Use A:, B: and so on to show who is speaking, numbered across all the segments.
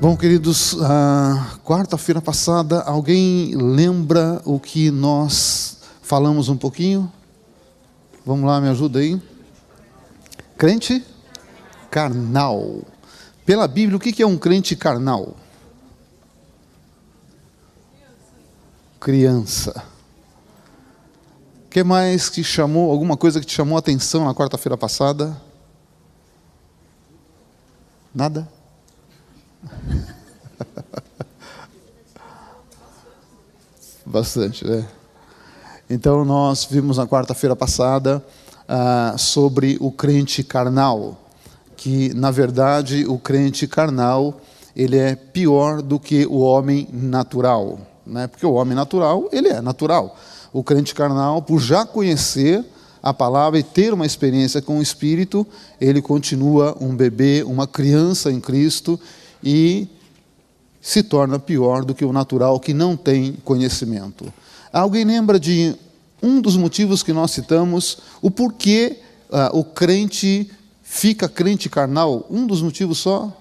A: Bom, queridos, quarta-feira passada, alguém lembra o que nós falamos um pouquinho? Vamos lá, me ajuda aí. Crente carnal. Pela Bíblia, o que é um crente carnal? Criança. O que mais que chamou, alguma coisa que te chamou a atenção na quarta-feira passada? Nada? Bastante, né? Então nós vimos na quarta-feira passada sobre o crente carnal, que na verdade o crente carnal ele é pior do que o homem natural, né? Porque o homem natural ele é natural. O crente carnal, por já conhecer a palavra e ter uma experiência com o Espírito, ele continua um bebê, uma criança em Cristo e se torna pior do que o natural que não tem conhecimento. Alguém lembra de um dos motivos que nós citamos, o porquê o crente fica crente carnal? Um dos motivos só?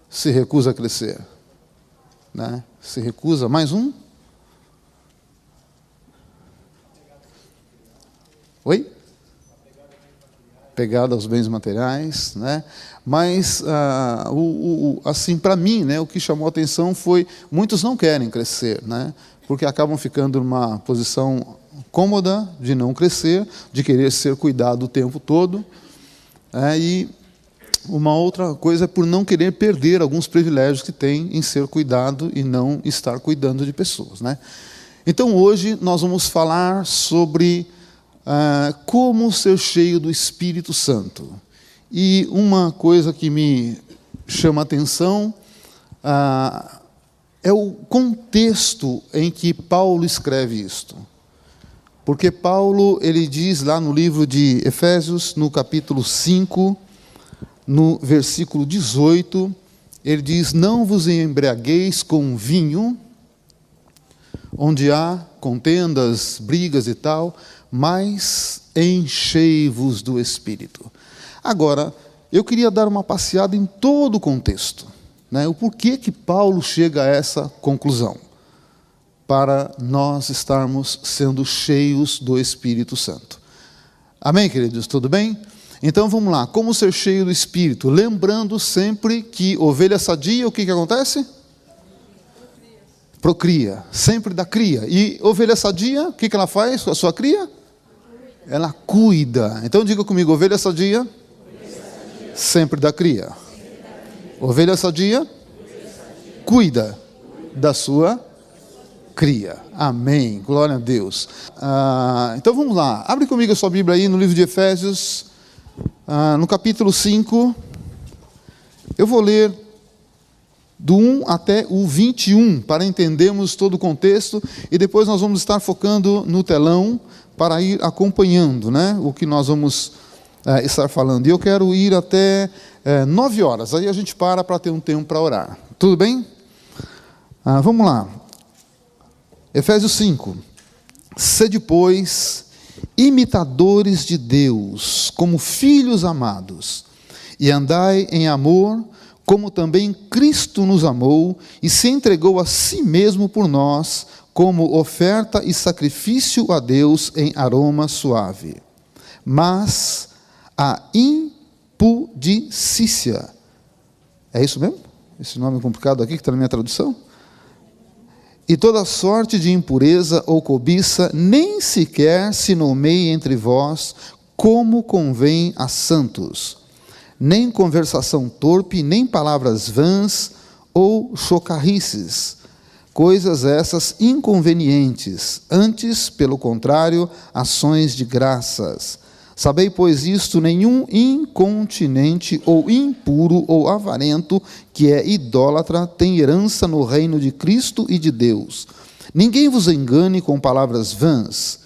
A: Se recusa a crescer. Né? Se recusa. Mais um? Oi? Pegada aos bens materiais, né? Mas, assim, para mim, né, o que chamou a atenção foi, muitos não querem crescer, né? Porque acabam ficando numa posição cômoda de não crescer, de querer ser cuidado o tempo todo, e uma outra coisa é por não querer perder alguns privilégios que tem em ser cuidado e não estar cuidando de pessoas, né? Então, hoje, nós vamos falar sobre como ser cheio do Espírito Santo. E uma coisa que me chama a atenção é o contexto em que Paulo escreve isto. Porque Paulo, ele diz lá no livro de Efésios, no capítulo 5, no versículo 18, ele diz: não vos embriagueis com vinho, onde há contendas, brigas e tal, mas enchei-vos do Espírito. Agora, eu queria dar uma passeada em todo o contexto, né? O porquê que Paulo chega a essa conclusão, para nós estarmos sendo cheios do Espírito Santo. Amém, queridos? Tudo bem? Então vamos lá, como ser cheio do Espírito? Lembrando sempre que ovelha sadia, o que acontece? Procria, sempre dá cria. E ovelha sadia, o que ela faz com a sua cria? Ela cuida. Então diga comigo, ovelha sadia, sempre dá cria. Ovelha sadia, cuida da sua cria. Amém, glória a Deus. Então vamos lá, abre comigo a sua Bíblia aí no livro de Efésios, no capítulo 5, eu vou ler do 1 até o 21, para entendermos todo o contexto, e depois nós vamos estar focando no telão, para ir acompanhando, né, o que nós vamos estar falando. E eu quero ir até 9 horas, aí a gente para ter um tempo para orar. Tudo bem? Vamos lá. Efésios 5. Sede, pois, imitadores de Deus, como filhos amados, e andai em amor, como também Cristo nos amou e se entregou a si mesmo por nós, como oferta e sacrifício a Deus em aroma suave. Mas a impudicícia, é isso mesmo? Esse nome complicado aqui que está na minha tradução? E toda sorte de impureza ou cobiça, nem sequer se nomeie entre vós, como convém a santos. Nem conversação torpe, nem palavras vãs ou chocarrices, coisas essas inconvenientes, antes, pelo contrário, ações de graças. Sabei, pois, isto: nenhum incontinente ou impuro ou avarento, que é idólatra, tem herança no reino de Cristo e de Deus. Ninguém vos engane com palavras vãs.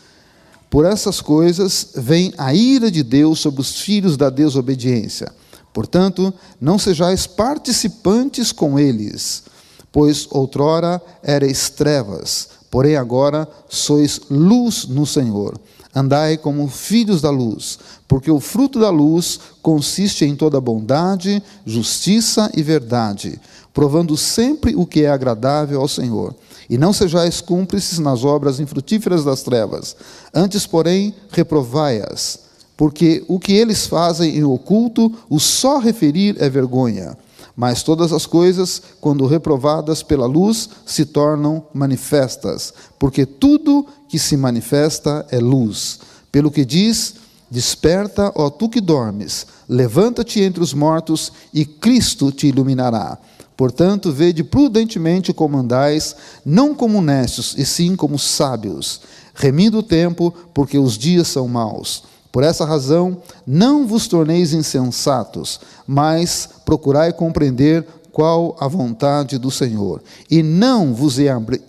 A: Por essas coisas vem a ira de Deus sobre os filhos da desobediência. Portanto, não sejais participantes com eles, pois outrora erais trevas, porém agora sois luz no Senhor. Andai como filhos da luz, porque o fruto da luz consiste em toda bondade, justiça e verdade, provando sempre o que é agradável ao Senhor. E não sejais cúmplices nas obras infrutíferas das trevas, antes, porém, reprovai-as, porque o que eles fazem em oculto, o só referir é vergonha. Mas todas as coisas, quando reprovadas pela luz, se tornam manifestas, porque tudo que se manifesta é luz. Pelo que diz: desperta, ó tu que dormes, levanta-te entre os mortos, e Cristo te iluminará. Portanto, vede prudentemente como andais, não como necios, e sim como sábios, remindo o tempo, porque os dias são maus. Por essa razão, não vos torneis insensatos, mas procurai compreender qual a vontade do Senhor. E não vos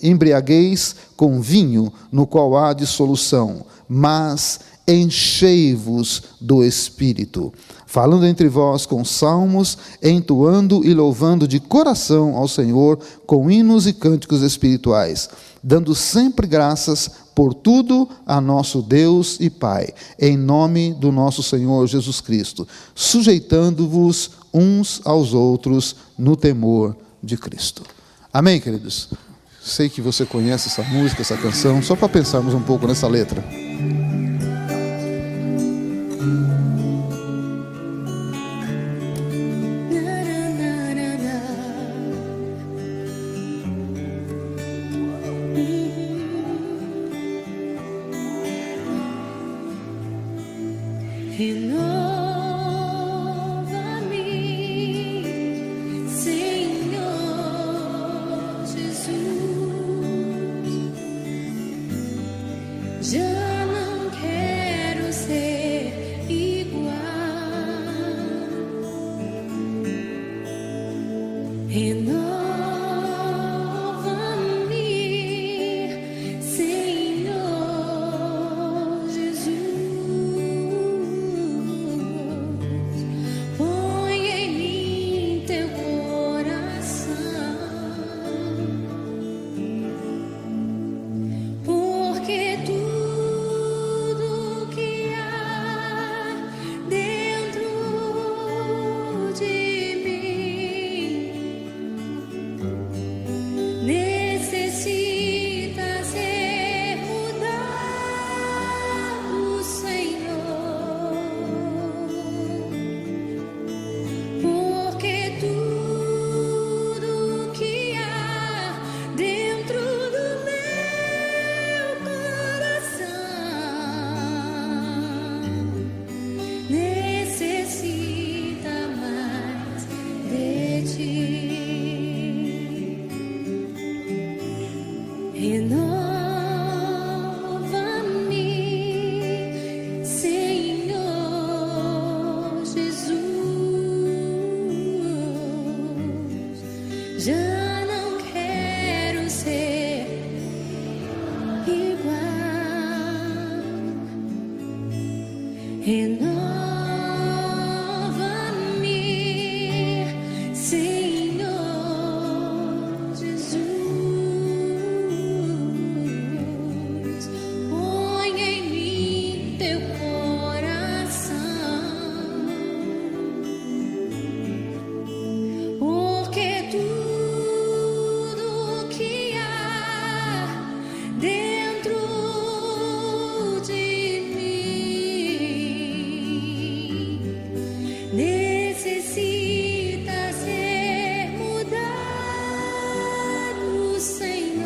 A: embriagueis com vinho, no qual há dissolução, mas enchei-vos do Espírito, falando entre vós com salmos, entoando e louvando de coração ao Senhor, com hinos e cânticos espirituais, dando sempre graças por tudo a nosso Deus e Pai, em nome do nosso Senhor Jesus Cristo, sujeitando-vos uns aos outros no temor de Cristo. Amém, queridos? Sei que você conhece essa música, essa canção, só para pensarmos um pouco nessa letra.
B: Renova-me, Senhor Jesus. Já não quero ser igual. Renova-me, Senhor Jesus. Põe em mim teu coração, porque tudo que há dentro de mim necessita ser mudado, Senhor. Porque tudo que há dentro do meu coração necessita mais de ti. Renova-me, Senhor Jesus. Já não quero ser igual. Renova-me, Senhor Jesus. Põe em mim teu coração, porque tudo que há dentro de mim necessita ser mudado, Senhor.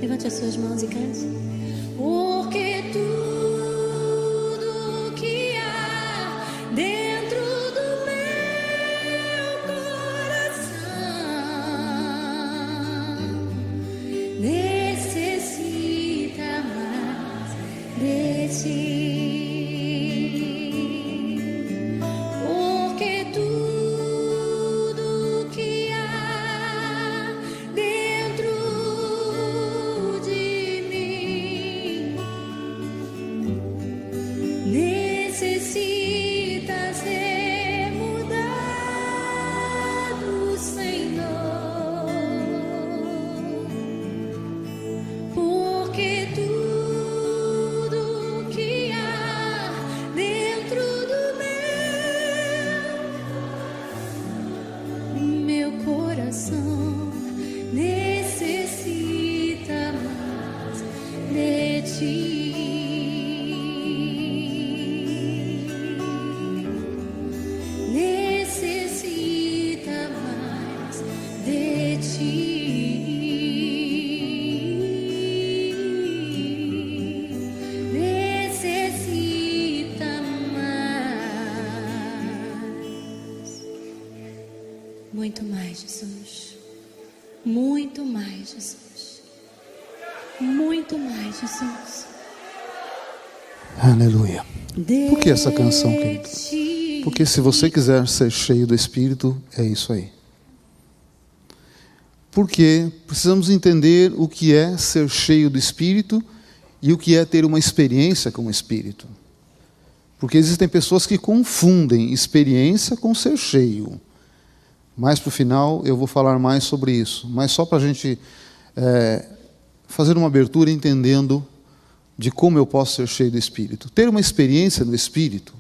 B: Levante as suas mãos e cante. Porque tudo que há dentro do meu coração necessita mais de ti. Porque tudo que há dentro de mim necessita ser mudado, Senhor. Porque tudo ti. Necessita mais de ti. Necessita mais. Muito mais, Jesus. Muito mais, Jesus. Muito mais, Jesus.
A: Aleluia. Por que essa canção, querido? Porque se você quiser ser cheio do Espírito, é isso aí. Porque precisamos entender o que é ser cheio do Espírito e o que é ter uma experiência com o Espírito. Porque existem pessoas que confundem experiência com ser cheio. Mais para o final eu vou falar mais sobre isso. Mas só para a gente fazer uma abertura entendendo de como eu posso ser cheio do Espírito. Ter uma experiência no Espírito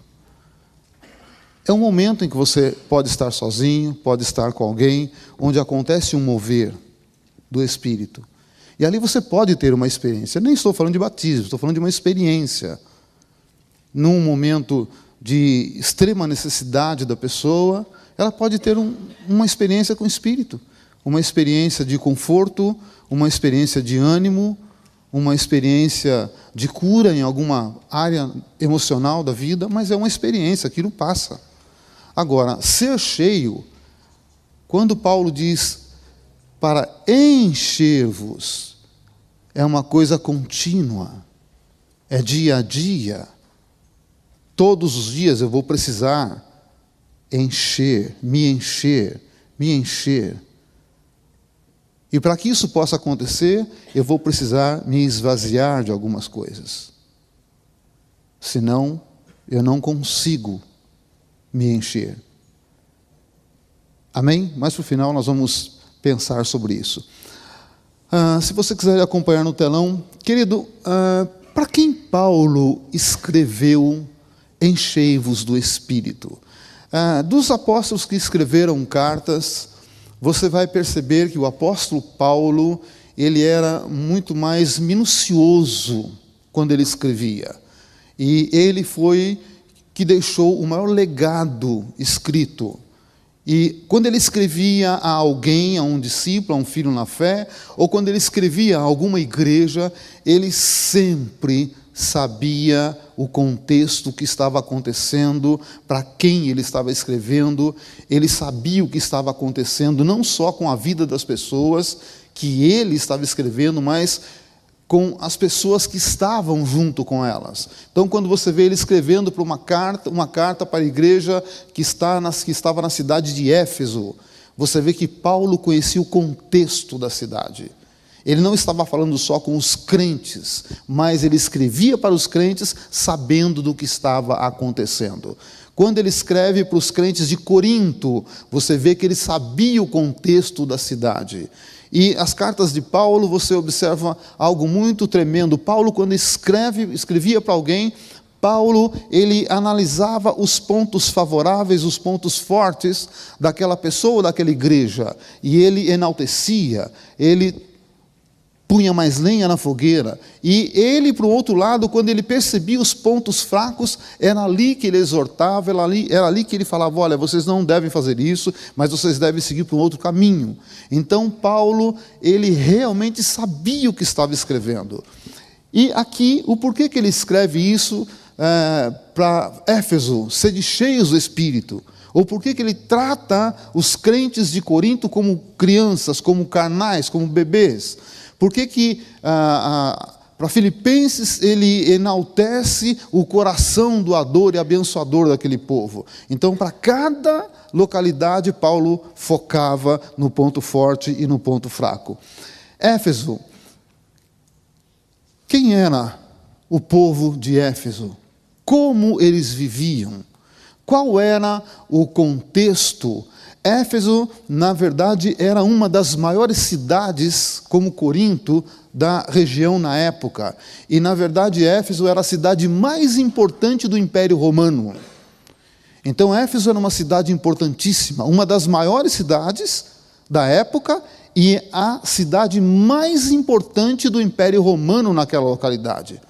A: é um momento em que você pode estar sozinho, pode estar com alguém, onde acontece um mover do Espírito. E ali você pode ter uma experiência. Eu nem estou falando de batismo, estou falando de uma experiência. Num momento de extrema necessidade da pessoa, ela pode ter uma experiência com o Espírito. Uma experiência de conforto, uma experiência de ânimo, uma experiência de cura em alguma área emocional da vida, mas é uma experiência, aquilo passa. Agora, ser cheio, quando Paulo diz para encher-vos, é uma coisa contínua, é dia a dia. Todos os dias eu vou precisar encher, me encher, me encher. E para que isso possa acontecer, eu vou precisar me esvaziar de algumas coisas. Senão, eu não consigo me encher. Amém? Mais para o final nós vamos pensar sobre isso. Se você quiser acompanhar no telão, querido, para quem Paulo escreveu enchei-vos do Espírito? Dos apóstolos que escreveram cartas, você vai perceber que o apóstolo Paulo, ele era muito mais minucioso quando ele escrevia. E ele foi que deixou o maior legado escrito. E quando ele escrevia a alguém, a um discípulo, a um filho na fé, ou quando ele escrevia a alguma igreja, ele sempre sabia o contexto que estava acontecendo, para quem ele estava escrevendo, ele sabia o que estava acontecendo, não só com a vida das pessoas que ele estava escrevendo, mas com as pessoas que estavam junto com elas. Então, quando você vê ele escrevendo para uma carta para a igreja que estava na cidade de Éfeso, você vê que Paulo conhecia o contexto da cidade. Ele não estava falando só com os crentes, mas ele escrevia para os crentes sabendo do que estava acontecendo. Quando ele escreve para os crentes de Corinto, você vê que ele sabia o contexto da cidade. E as cartas de Paulo, você observa algo muito tremendo. Paulo, quando escrevia para alguém, Paulo, ele analisava os pontos favoráveis, os pontos fortes daquela pessoa, daquela igreja. E ele enaltecia, ele punha mais lenha na fogueira. E ele, para o outro lado, quando ele percebia os pontos fracos, era ali que ele exortava, era ali que ele falava, olha, vocês não devem fazer isso, mas vocês devem seguir para um outro caminho. Então, Paulo, ele realmente sabia o que estava escrevendo. E aqui, o porquê que ele escreve isso para Éfeso, sede cheios do Espírito? Ou por que ele trata os crentes de Corinto como crianças, como carnais, como bebês? Por que para Filipenses ele enaltece o coração doador e abençoador daquele povo? Então, para cada localidade, Paulo focava no ponto forte e no ponto fraco. Éfeso. Quem era o povo de Éfeso? Como eles viviam? Qual era o contexto? Éfeso, na verdade, era uma das maiores cidades, como Corinto, da região na época. E, na verdade, Éfeso era a cidade mais importante do Império Romano. Então, Éfeso era uma cidade importantíssima, uma das maiores cidades da época e a cidade mais importante do Império Romano naquela localidade.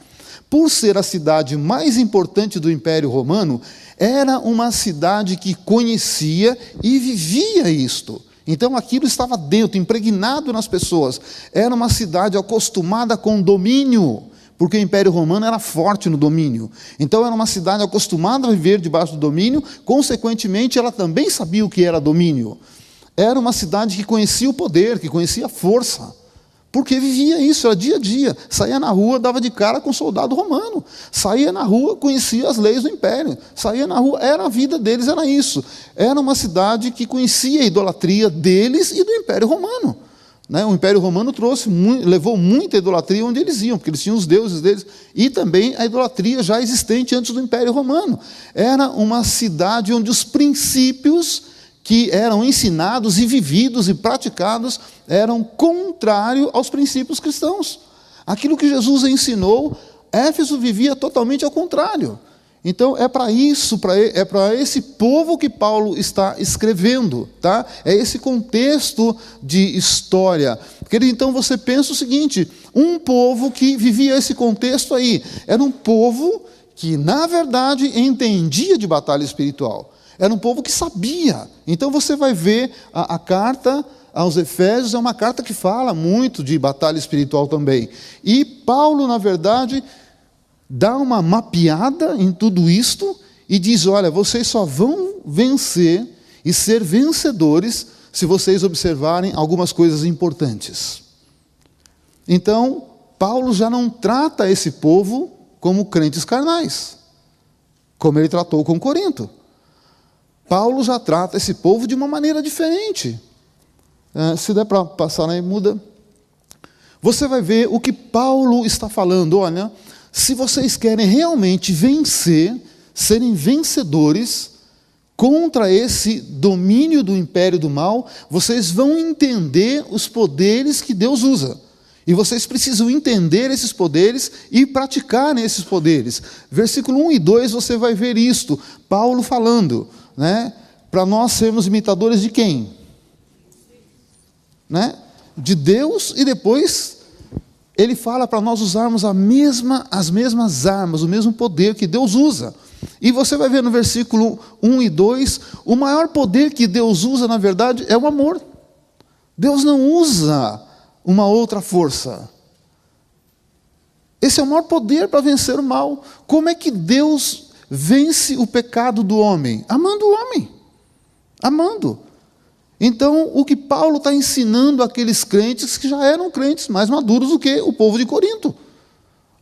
A: por ser a cidade mais importante do Império Romano, era uma cidade que conhecia e vivia isto. Então aquilo estava dentro, impregnado nas pessoas. Era uma cidade acostumada com domínio, porque o Império Romano era forte no domínio. Então era uma cidade acostumada a viver debaixo do domínio, consequentemente ela também sabia o que era domínio. Era uma cidade que conhecia o poder, que conhecia a força, porque vivia isso, era dia a dia. Saía na rua, dava de cara com um soldado romano. Saía na rua, conhecia as leis do império. Saía na rua, era a vida deles, era isso. Era uma cidade que conhecia a idolatria deles e do Império Romano. O Império Romano levou muita idolatria onde eles iam, porque eles tinham os deuses deles, e também a idolatria já existente antes do Império Romano. Era uma cidade onde os princípios que eram ensinados e vividos e praticados eram contrários aos princípios cristãos. Aquilo que Jesus ensinou, Éfeso vivia totalmente ao contrário. Então é para isso, é para esse povo que Paulo está escrevendo, tá? É esse contexto de história. Querido, então você pensa o seguinte: um povo que vivia esse contexto aí, era um povo que, na verdade, entendia de batalha espiritual. Era um povo que sabia. Então você vai ver a carta aos Efésios, é uma carta que fala muito de batalha espiritual também. E Paulo, na verdade, dá uma mapeada em tudo isto e diz: olha, vocês só vão vencer e ser vencedores se vocês observarem algumas coisas importantes. Então, Paulo já não trata esse povo como crentes carnais, como ele tratou com Corinto. Paulo já trata esse povo de uma maneira diferente. Se der para passar aí, muda. Você vai ver o que Paulo está falando. Olha, se vocês querem realmente vencer, serem vencedores contra esse domínio do império do mal, vocês vão entender os poderes que Deus usa. E vocês precisam entender esses poderes e praticar nesses poderes. Versículo 1 e 2 você vai ver isto. Paulo falando, para nós sermos imitadores de quem? De Deus, e depois ele fala para nós usarmos as mesmas armas, o mesmo poder que Deus usa. E você vai ver no versículo 1 e 2, o maior poder que Deus usa, na verdade, é o amor. Deus não usa uma outra força. Esse é o maior poder para vencer o mal. Como é que Deus vence o pecado do homem? Amando o homem. Amando. Então, o que Paulo está ensinando àqueles crentes que já eram crentes mais maduros do que o povo de Corinto.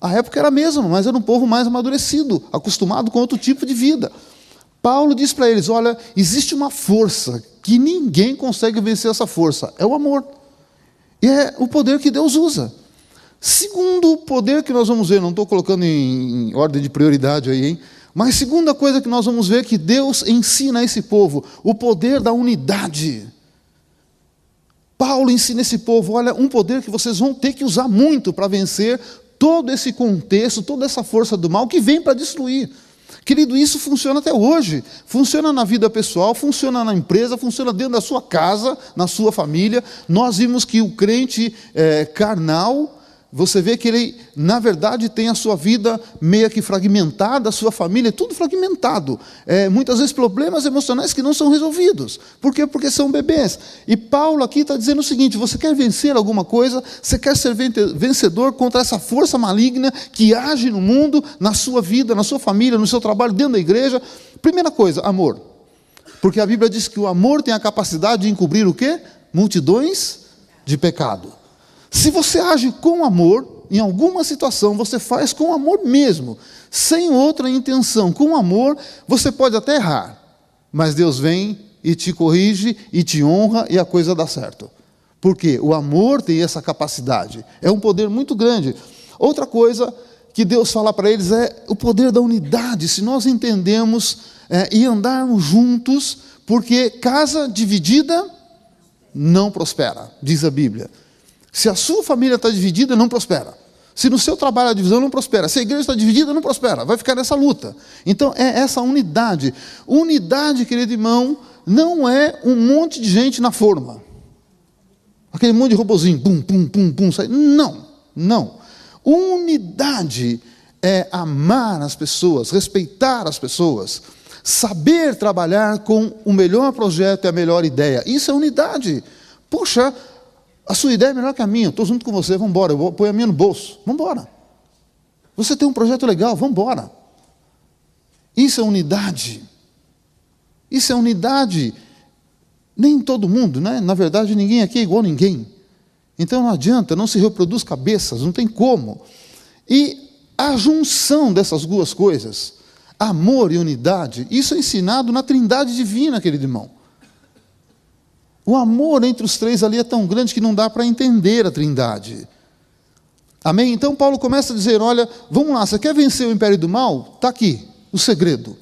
A: A época era a mesma, mas era um povo mais amadurecido, acostumado com outro tipo de vida. Paulo diz para eles: olha, existe uma força que ninguém consegue vencer essa força, é o amor. E é o poder que Deus usa. Segundo poder que nós vamos ver, não estou colocando em ordem de prioridade aí, hein? Mas segunda coisa que nós vamos ver que Deus ensina a esse povo, o poder da unidade. Paulo ensina esse povo: olha, um poder que vocês vão ter que usar muito para vencer todo esse contexto, toda essa força do mal que vem para destruir. Querido, isso funciona até hoje. Funciona na vida pessoal, funciona na empresa, funciona dentro da sua casa, na sua família. Nós vimos que o crente carnal, você vê que ele, na verdade, tem a sua vida meio que fragmentada, a sua família, tudo fragmentado. Muitas vezes problemas emocionais que não são resolvidos. Por quê? Porque são bebês. E Paulo aqui está dizendo o seguinte: você quer vencer alguma coisa? Você quer ser vencedor contra essa força maligna que age no mundo, na sua vida, na sua família, no seu trabalho, dentro da igreja? Primeira coisa, amor. Porque a Bíblia diz que o amor tem a capacidade de encobrir o quê? Multidões de pecado. Se você age com amor, em alguma situação, você faz com amor mesmo, sem outra intenção. Com amor, você pode até errar, mas Deus vem e te corrige e te honra e a coisa dá certo. Por quê? O amor tem essa capacidade. É um poder muito grande. Outra coisa que Deus fala para eles é o poder da unidade. Se nós entendemos e andarmos juntos, porque casa dividida não prospera, diz a Bíblia. Se a sua família está dividida, não prospera. Se no seu trabalho a divisão, não prospera. Se a igreja está dividida, não prospera. Vai ficar nessa luta. Então, é essa unidade. Unidade, querido irmão, não é um monte de gente na forma. Aquele monte de robozinho, pum, pum, pum, pum, sai. Não, não. Unidade é amar as pessoas, respeitar as pessoas, saber trabalhar com o melhor projeto e a melhor ideia. Isso é unidade. Puxa, a sua ideia é melhor que a minha, eu estou junto com você, vamos embora, eu vou pôr a minha no bolso, vamos embora. Você tem um projeto legal, vamos embora. Isso é unidade. Isso é unidade. Nem todo mundo, né? Na verdade, ninguém aqui é igual a ninguém. Então não adianta, não se reproduz cabeças, não tem como. E a junção dessas duas coisas, amor e unidade, isso é ensinado na Trindade Divina, querido irmão. O amor entre os três ali é tão grande que não dá para entender a Trindade. Amém? Então Paulo começa a dizer, olha, vamos lá, você quer vencer o império do mal? Está aqui, o segredo.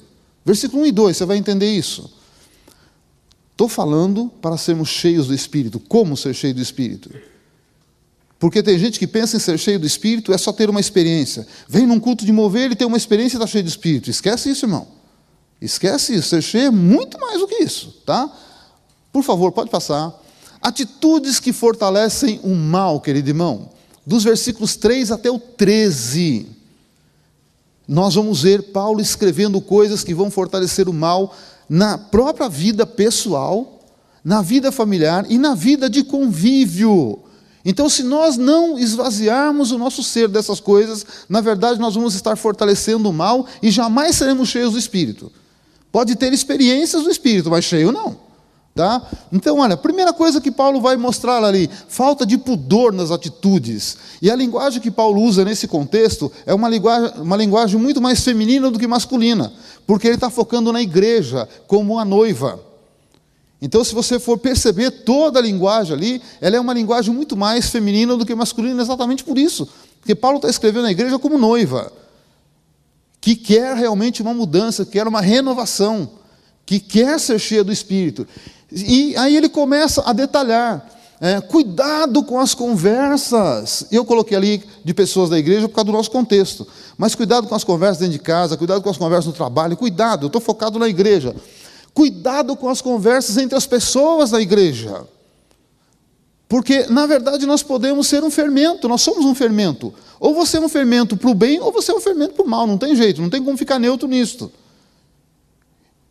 A: Versículo 1 e 2, você vai entender isso. Estou falando para sermos cheios do Espírito. Como ser cheio do Espírito? Porque tem gente que pensa em ser cheio do Espírito é só ter uma experiência. Vem num culto de mover e tem uma experiência e está cheio do Espírito. Esquece isso, irmão. Esquece isso. Ser cheio é muito mais do que isso, tá? Por favor, pode passar. Atitudes que fortalecem o mal, querido irmão. Dos versículos 3 até o 13. Nós vamos ver Paulo escrevendo coisas que vão fortalecer o mal na própria vida pessoal, na vida familiar e na vida de convívio. Então, se nós não esvaziarmos o nosso ser dessas coisas, na verdade nós vamos estar fortalecendo o mal e jamais seremos cheios do Espírito. Pode ter experiências do Espírito, mas cheio não. Tá? Então, olha, a primeira coisa que Paulo vai mostrar ali, falta de pudor nas atitudes. E a linguagem que Paulo usa nesse contexto é uma linguagem muito mais feminina do que masculina, porque ele está focando na igreja como a noiva. Então, se você for perceber toda a linguagem ali, ela é uma linguagem muito mais feminina do que masculina, exatamente por isso. Porque Paulo está escrevendo a igreja como noiva, que quer realmente uma mudança, que quer uma renovação, que quer ser cheia do Espírito. E aí ele começa a detalhar, cuidado com as conversas. Eu coloquei ali de pessoas da igreja por causa do nosso contexto, mas cuidado com as conversas dentro de casa, cuidado com as conversas no trabalho, cuidado, eu estou focado na igreja. Cuidado com as conversas entre as pessoas da igreja. Porque, na verdade, nós podemos ser um fermento, nós somos um fermento. Ou você é um fermento para o bem, ou você é um fermento para o mal, não tem jeito, não tem como ficar neutro nisso.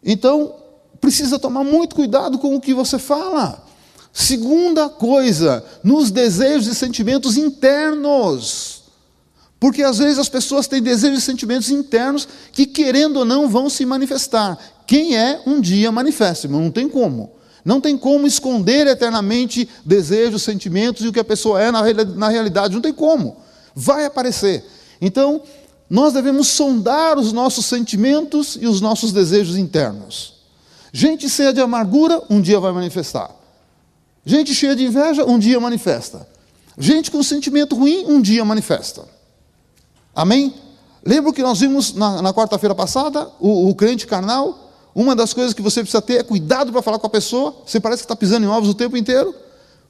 A: Então, precisa tomar muito cuidado com o que você fala. Segunda coisa, nos desejos e sentimentos internos. Porque às vezes as pessoas têm desejos e sentimentos internos que, querendo ou não, vão se manifestar. Quem é, um dia manifesta, mas não tem como. Não tem como esconder eternamente desejos, sentimentos e o que a pessoa é na realidade. Não tem como. Vai aparecer. Então, nós devemos sondar os nossos sentimentos e os nossos desejos internos. Gente cheia de amargura, um dia vai manifestar. Gente cheia de inveja, um dia manifesta. Gente com sentimento ruim, um dia manifesta. Amém? Lembra que nós vimos na quarta-feira passada, o crente carnal? Uma das coisas que você precisa ter é cuidado para falar com a pessoa. Você parece que está pisando em ovos o tempo inteiro.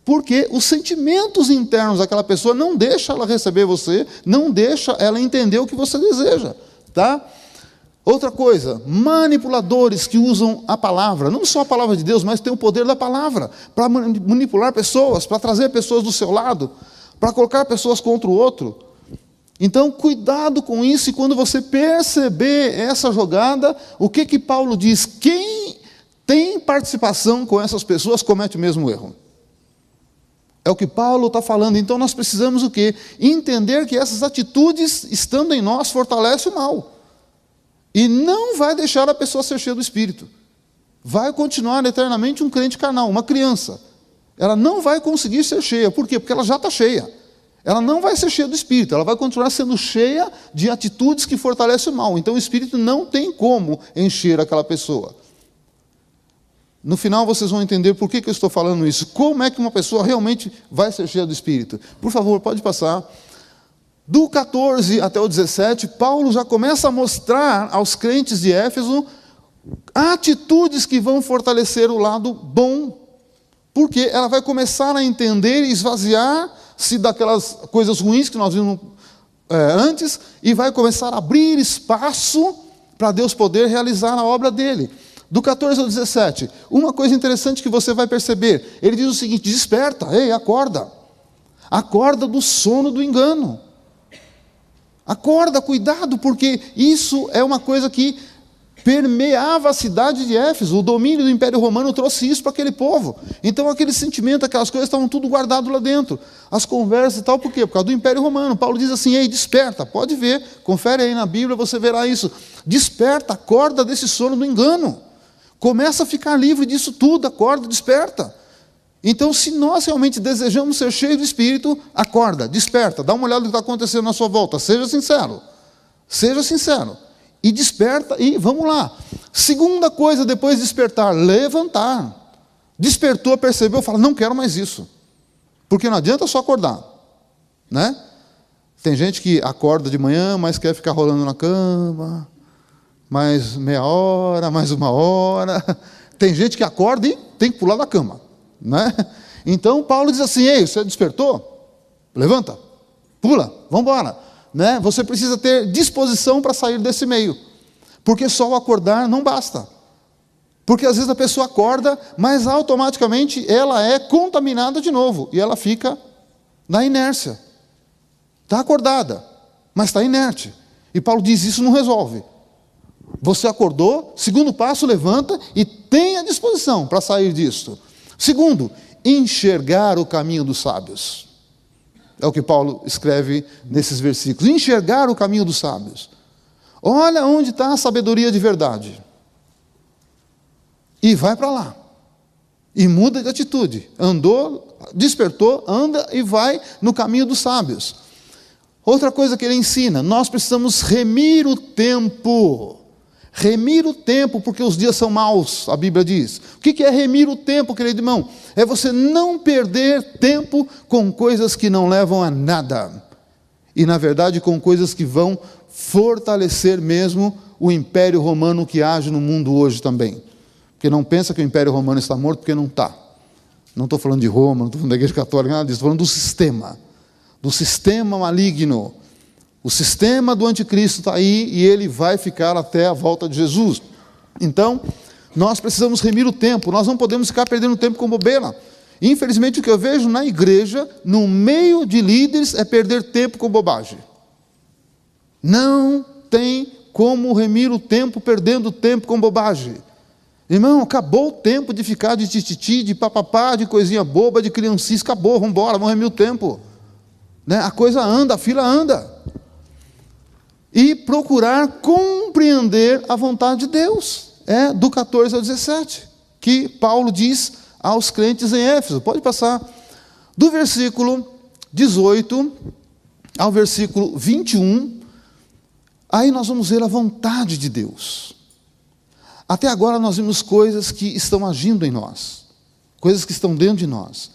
A: Porque os sentimentos internos daquela pessoa não deixam ela receber você, não deixa ela entender o que você deseja. Tá? Outra coisa, manipuladores que usam a palavra, não só a palavra de Deus, mas tem o poder da palavra, para manipular pessoas, para trazer pessoas do seu lado, para colocar pessoas contra o outro. Então, cuidado com isso, e quando você perceber essa jogada, o que Paulo diz? Quem tem participação com essas pessoas comete o mesmo erro. É o que Paulo está falando. Então, nós precisamos o quê? Entender que essas atitudes, estando em nós, fortalecem o mal. E não vai deixar a pessoa ser cheia do Espírito. Vai continuar eternamente um crente carnal, uma criança. Ela não vai conseguir ser cheia. Por quê? Porque ela já está cheia. Ela não vai ser cheia do Espírito, ela vai continuar sendo cheia de atitudes que fortalecem o mal. Então o Espírito não tem como encher aquela pessoa. No final vocês vão entender por que eu estou falando isso. Como é que uma pessoa realmente vai ser cheia do Espírito? Por favor, pode passar. Do 14 até o 17, Paulo já começa a mostrar aos crentes de Éfeso atitudes que vão fortalecer o lado bom. Porque ela vai começar a entender e esvaziar-se daquelas coisas ruins que nós vimos antes, e vai começar a abrir espaço para Deus poder realizar a obra dele. Do 14 ao 17, uma coisa interessante que você vai perceber, ele diz o seguinte: desperta, ei, acorda. Acorda do sono do engano. Acorda, cuidado, porque isso é uma coisa que permeava a cidade de Éfeso. O domínio do Império Romano trouxe isso para aquele povo. Então aquele sentimento, aquelas coisas estavam tudo guardado lá dentro. As conversas e tal, por quê? Por causa do Império Romano. Paulo diz assim: ei, desperta, pode ver, confere aí na Bíblia, você verá isso. Desperta, acorda desse sono do engano. Começa a ficar livre disso tudo, acorda, desperta. Então, se nós realmente desejamos ser cheios do Espírito, acorda, desperta, dá uma olhada no que está acontecendo na sua volta, seja sincero. Seja sincero. E desperta, e vamos lá. Segunda coisa, depois de despertar, levantar. Despertou, percebeu, fala: não quero mais isso. Porque não adianta só acordar, né? Tem gente que acorda de manhã, mas quer ficar rolando na cama, mais meia hora, mais uma hora. Tem gente que acorda e tem que pular da cama, né? Então Paulo diz assim: ei, você despertou? Levanta, pula, vamos embora. Né? Você precisa ter disposição para sair desse meio, porque só o acordar não basta, porque às vezes a pessoa acorda, mas automaticamente ela é contaminada de novo, e ela fica na inércia, está acordada, mas está inerte, e Paulo diz: isso não resolve. Você acordou, segundo passo, levanta e tenha disposição para sair disso. Segundo, enxergar o caminho dos sábios. É o que Paulo escreve nesses versículos. Enxergar o caminho dos sábios. Olha onde está a sabedoria de verdade. E vai para lá. E muda de atitude. Andou, despertou, anda e vai no caminho dos sábios. Outra coisa que ele ensina: nós precisamos remir o tempo. Remir o tempo, porque os dias são maus, a Bíblia diz. O que é remir o tempo, querido irmão? É você não perder tempo com coisas que não levam a nada. E, na verdade, com coisas que vão fortalecer mesmo o Império Romano que age no mundo hoje também. Porque não pensa que o Império Romano está morto, porque não está. Não estou falando de Roma, não estou falando da Igreja Católica, nada disso. Estou falando do sistema. Do sistema maligno. O sistema do anticristo está aí e ele vai ficar até a volta de Jesus. Então, nós precisamos remir o tempo, nós não podemos ficar perdendo tempo com bobeira. Infelizmente, o que eu vejo na igreja, no meio de líderes, é perder tempo com bobagem. Não tem como remir o tempo perdendo tempo com bobagem. Irmão, acabou o tempo de ficar de tititi, de papapá, de coisinha boba, de criancice, acabou, vamos embora, vamos remir o tempo. Né? A coisa anda, a fila anda. E procurar compreender a vontade de Deus. É do 14 ao 17, que Paulo diz aos crentes em Éfeso. Pode passar. Do versículo 18 ao versículo 21, aí nós vamos ver a vontade de Deus. Até agora nós vimos coisas que estão agindo em nós, coisas que estão dentro de nós.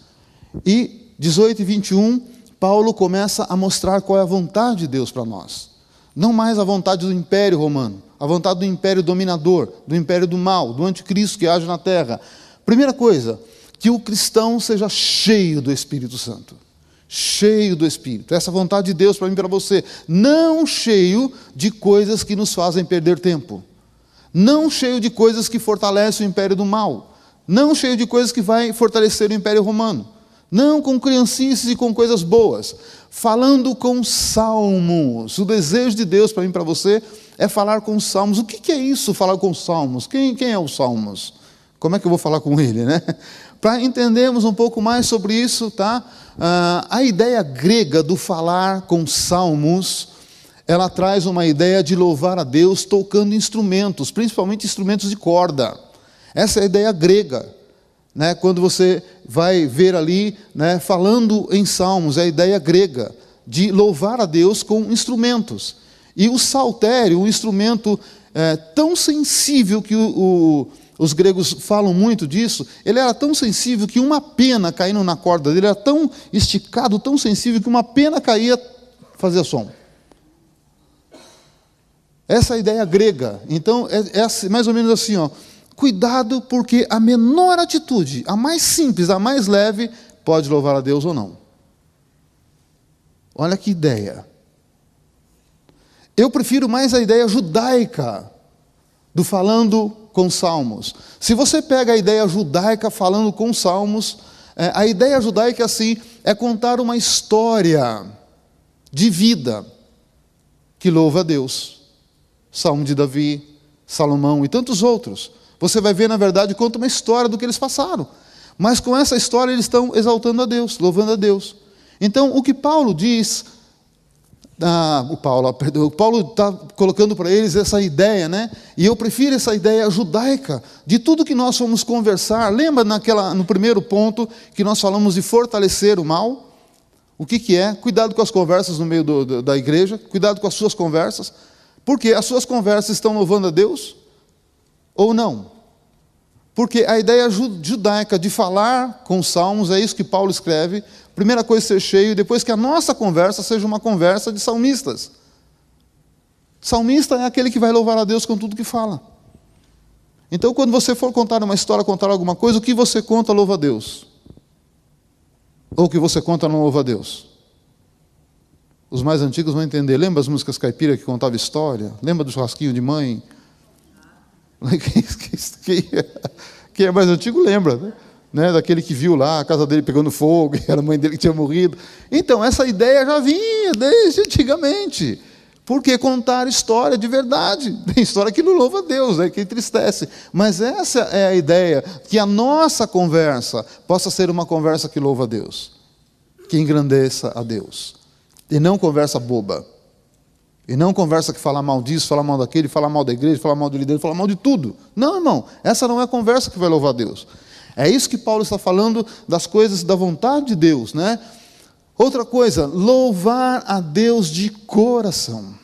A: E 18 e 21, Paulo começa a mostrar qual é a vontade de Deus para nós. Não mais a vontade do Império Romano, a vontade do Império dominador, do Império do mal, do anticristo que age na terra. Primeira coisa, que o cristão seja cheio do Espírito Santo. Cheio do Espírito. Essa é a vontade de Deus para mim e para você. Não cheio de coisas que nos fazem perder tempo. Não cheio de coisas que fortalecem o Império do mal. Não cheio de coisas que vai fortalecer o Império Romano. Não com criancices e com coisas boas. Falando com salmos. O desejo de Deus para mim e para você é falar com salmos. O que é isso, falar com salmos? Quem é o salmos? Como é que eu vou falar com ele, né? Para entendermos um pouco mais sobre isso, tá? A ideia grega do falar com salmos, ela traz uma ideia de louvar a Deus tocando instrumentos, principalmente instrumentos de corda. Essa é a ideia grega. Né, quando você vai ver ali, né, falando em salmos, é a ideia grega de louvar a Deus com instrumentos. E o saltério, um instrumento tão sensível que os gregos falam muito disso, ele era tão sensível que uma pena caindo na corda dele, era tão esticado, tão sensível que uma pena caía, fazia som. Essa é a ideia grega. Então, é mais ou menos assim, ó. Cuidado, porque a menor atitude, a mais simples, a mais leve, pode louvar a Deus ou não. Olha que ideia. Eu prefiro mais a ideia judaica do falando com salmos. Se você pega a ideia judaica falando com salmos, a ideia judaica assim, é contar uma história de vida. que louva a Deus. Salmo de Davi, Salomão e tantos outros. Você vai ver, na verdade, conta uma história do que eles passaram. Mas com essa história eles estão exaltando a Deus, louvando a Deus. Então, o que Paulo diz, o Paulo está colocando para eles essa ideia, né? E eu prefiro essa ideia judaica, de tudo que nós vamos conversar. Lembra no primeiro ponto que nós falamos de fortalecer o mal? O que é? Cuidado com as conversas no meio da igreja, cuidado com as suas conversas, porque as suas conversas estão louvando a Deus ou não? Porque a ideia judaica de falar com os salmos, é isso que Paulo escreve, primeira coisa ser cheio, e depois que a nossa conversa seja uma conversa de salmistas. Salmista é aquele que vai louvar a Deus com tudo que fala. Então, quando você for contar uma história, contar alguma coisa, o que você conta louva a Deus? Ou o que você conta não louva a Deus? Os mais antigos vão entender. Lembra as músicas caipira que contavam história? Lembra do churrasquinho de mãe? Quem é mais antigo lembra, né? Daquele que viu lá a casa dele pegando fogo, e era a mãe dele que tinha morrido. Então, essa ideia já vinha desde antigamente. Porque contar história de verdade. Tem história que não louva a Deus, que entristece. Mas essa é a ideia, que a nossa conversa possa ser uma conversa que louva a Deus, que engrandeça a Deus. E não conversa boba. E não conversa que fala mal disso, fala mal daquele, fala mal da igreja, fala mal do líder, fala mal de tudo. Não, irmão, essa não é a conversa que vai louvar a Deus. É isso que Paulo está falando das coisas da vontade de Deus, né? Outra coisa, louvar a Deus de coração.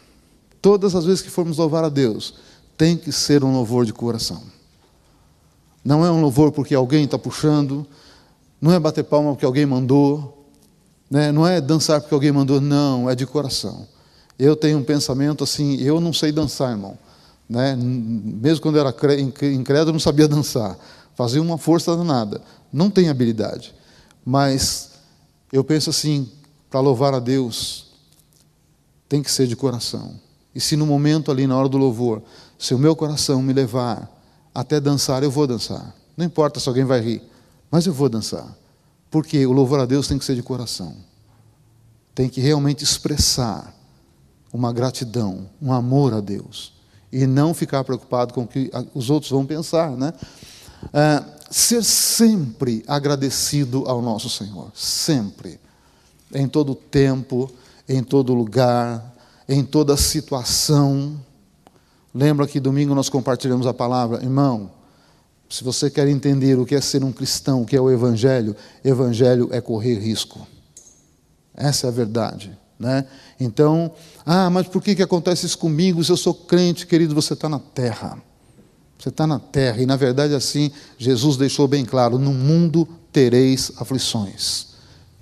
A: Todas as vezes que formos louvar a Deus, tem que ser um louvor de coração. Não é um louvor porque alguém está puxando, não é bater palma porque alguém mandou, né? Não é dançar porque alguém mandou, não, é de coração. Eu tenho um pensamento assim, eu não sei dançar, irmão, né? Mesmo quando eu era incrédulo, eu não sabia dançar, fazia uma força danada, não tenho habilidade, mas eu penso assim, para louvar a Deus, tem que ser de coração. E se no momento ali, na hora do louvor, se o meu coração me levar até dançar, eu vou dançar. Não importa se alguém vai rir, mas eu vou dançar. Porque o louvor a Deus tem que ser de coração. Tem que realmente expressar uma gratidão, um amor a Deus. E não ficar preocupado com o que os outros vão pensar, né? Ser sempre agradecido ao nosso Senhor. Sempre. Em todo tempo, em todo lugar, em toda situação. Lembra que domingo nós compartilhamos a palavra? Irmão, se você quer entender o que é ser um cristão, o que é o Evangelho é correr risco. Essa é a verdade, né? Então, mas por que acontece isso comigo? Se eu sou crente, querido, você está na terra. Você está na terra, e na verdade assim, Jesus deixou bem claro, no mundo tereis aflições.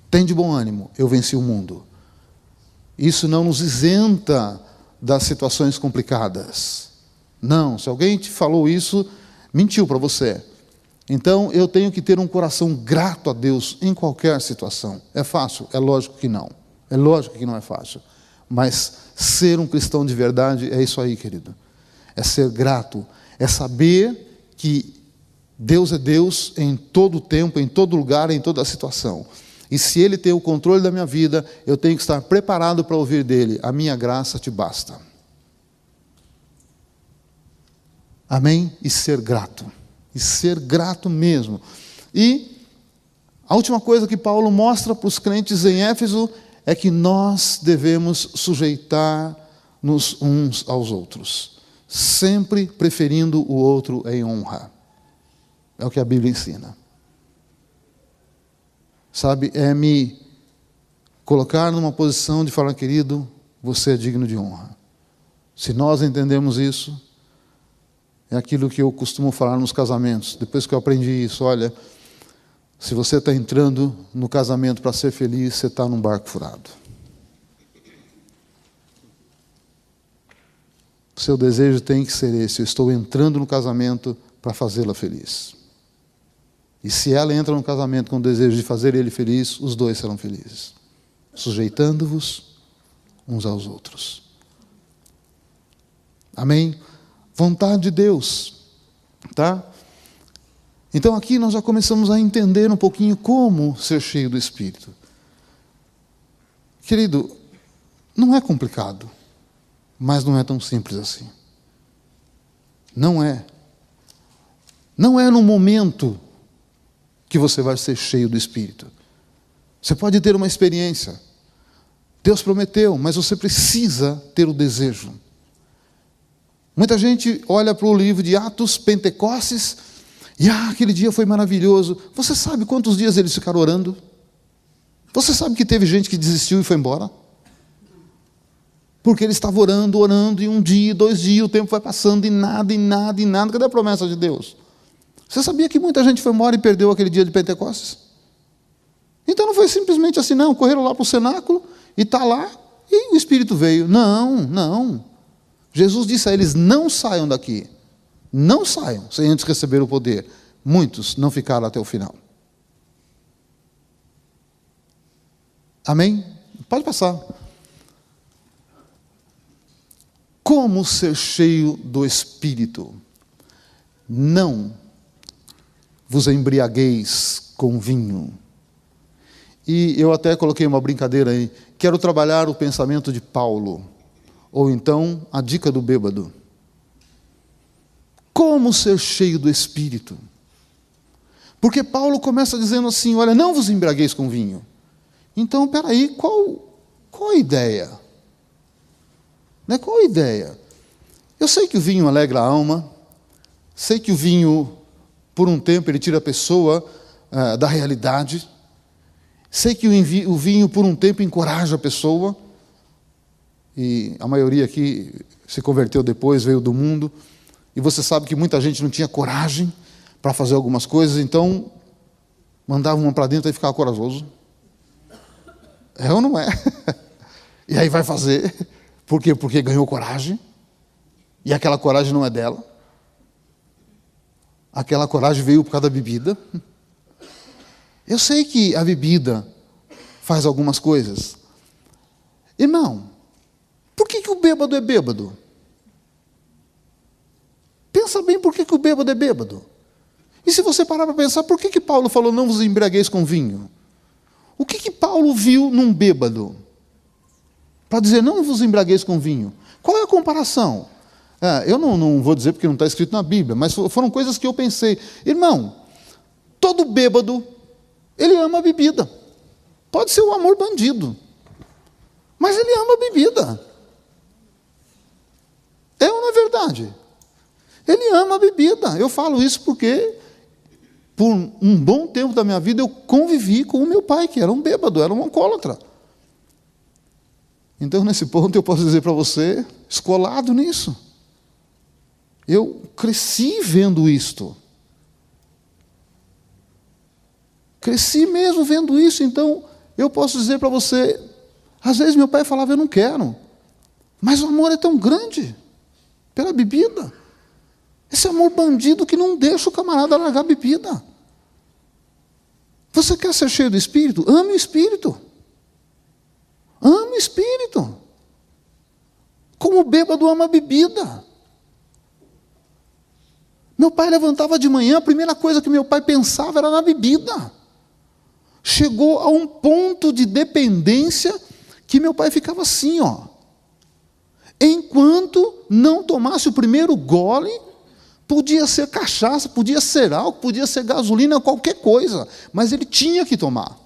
A: Tem de bom ânimo, eu venci o mundo. Isso não nos isenta das situações complicadas. Não, se alguém te falou isso, mentiu para você. Então, eu tenho que ter um coração grato a Deus em qualquer situação. É fácil? É lógico que não. É lógico que não é fácil. Mas ser um cristão de verdade é isso aí, querido. É ser grato. É saber que Deus é Deus em todo tempo, em todo lugar, em toda situação. E se Ele tem o controle da minha vida, eu tenho que estar preparado para ouvir dEle. A minha graça te basta. Amém? E ser grato. E ser grato mesmo. E a última coisa que Paulo mostra para os crentes em Éfeso é que nós devemos sujeitar-nos uns aos outros, sempre preferindo o outro em honra. É o que a Bíblia ensina. Sabe, é me colocar numa posição de falar, querido, você é digno de honra. Se nós entendemos isso, é aquilo que eu costumo falar nos casamentos. Depois que eu aprendi isso, olha, se você está entrando no casamento para ser feliz, você está num barco furado. O seu desejo tem que ser esse, eu estou entrando no casamento para fazê-la feliz. E se ela entra no casamento com o desejo de fazer ele feliz, os dois serão felizes. Sujeitando-vos uns aos outros. Amém? Vontade de Deus. Tá? Então aqui nós já começamos a entender um pouquinho como ser cheio do Espírito. Querido, não é complicado. Mas não é tão simples assim. Não é. Não é no momento que você vai ser cheio do Espírito. Você pode ter uma experiência. Deus prometeu, mas você precisa ter o desejo. Muita gente olha para o livro de Atos, Pentecostes, e aquele dia foi maravilhoso. Você sabe quantos dias eles ficaram orando? Você sabe que teve gente que desistiu e foi embora? Porque eles estavam orando, e um dia, 2 dias, o tempo vai passando, e nada. Cadê a promessa de Deus? Você sabia que muita gente foi embora e perdeu aquele dia de Pentecostes? Então não foi simplesmente assim, não. Correram lá para o cenáculo, e está lá, e o Espírito veio. Não. Jesus disse a eles, não saiam daqui. Não saiam, sem antes receber o poder. Muitos não ficaram até o final. Amém? Pode passar. Como ser cheio do Espírito? Não vos embriagueis com vinho. E eu até coloquei uma brincadeira aí. Quero trabalhar o pensamento de Paulo. Ou então, a dica do bêbado. Como ser cheio do Espírito? Porque Paulo começa dizendo assim, olha, não vos embriagueis com vinho. Então, peraí, qual a ideia? Né? Qual a ideia? Eu sei que o vinho alegra a alma, sei que o vinho, por um tempo, ele tira a pessoa da realidade, sei que o vinho, por um tempo, encoraja a pessoa, e a maioria aqui se converteu depois, veio do mundo, e você sabe que muita gente não tinha coragem para fazer algumas coisas, então mandava uma para dentro e ficava corajoso. É ou não é? E aí vai fazer. Por quê? Porque ganhou coragem. E aquela coragem não é dela. Aquela coragem veio por causa da bebida. Eu sei que a bebida faz algumas coisas. Irmão, por que o bêbado é bêbado? Pensa bem por que o bêbado é bêbado. E se você parar para pensar, por que Paulo falou não vos embriagueis com vinho? O que Paulo viu num bêbado? Para dizer, não vos embriagueis com vinho. Qual é a comparação? Eu não vou dizer porque não está escrito na Bíblia, mas foram coisas que eu pensei. Irmão, todo bêbado, ele ama a bebida. Pode ser o amor bandido, mas ele ama a bebida. É ou não é verdade? Ele ama a bebida. Eu falo isso porque por um bom tempo da minha vida, eu convivi com o meu pai, que era um bêbado, era um alcoólatra. Então, nesse ponto, eu posso dizer para você, escolado nisso. Eu cresci vendo isto. Cresci mesmo vendo isso, então, eu posso dizer para você, às vezes meu pai falava, eu não quero. Mas o amor é tão grande, pela bebida. Esse amor bandido que não deixa o camarada largar a bebida. Você quer ser cheio do Espírito? Ame o Espírito. Ame o Espírito. Como o bêbado ama a bebida. Meu pai levantava de manhã, a primeira coisa que meu pai pensava era na bebida. Chegou a um ponto de dependência que meu pai ficava assim, Enquanto não tomasse o primeiro gole, podia ser cachaça, podia ser álcool, podia ser gasolina, qualquer coisa, mas ele tinha que tomar.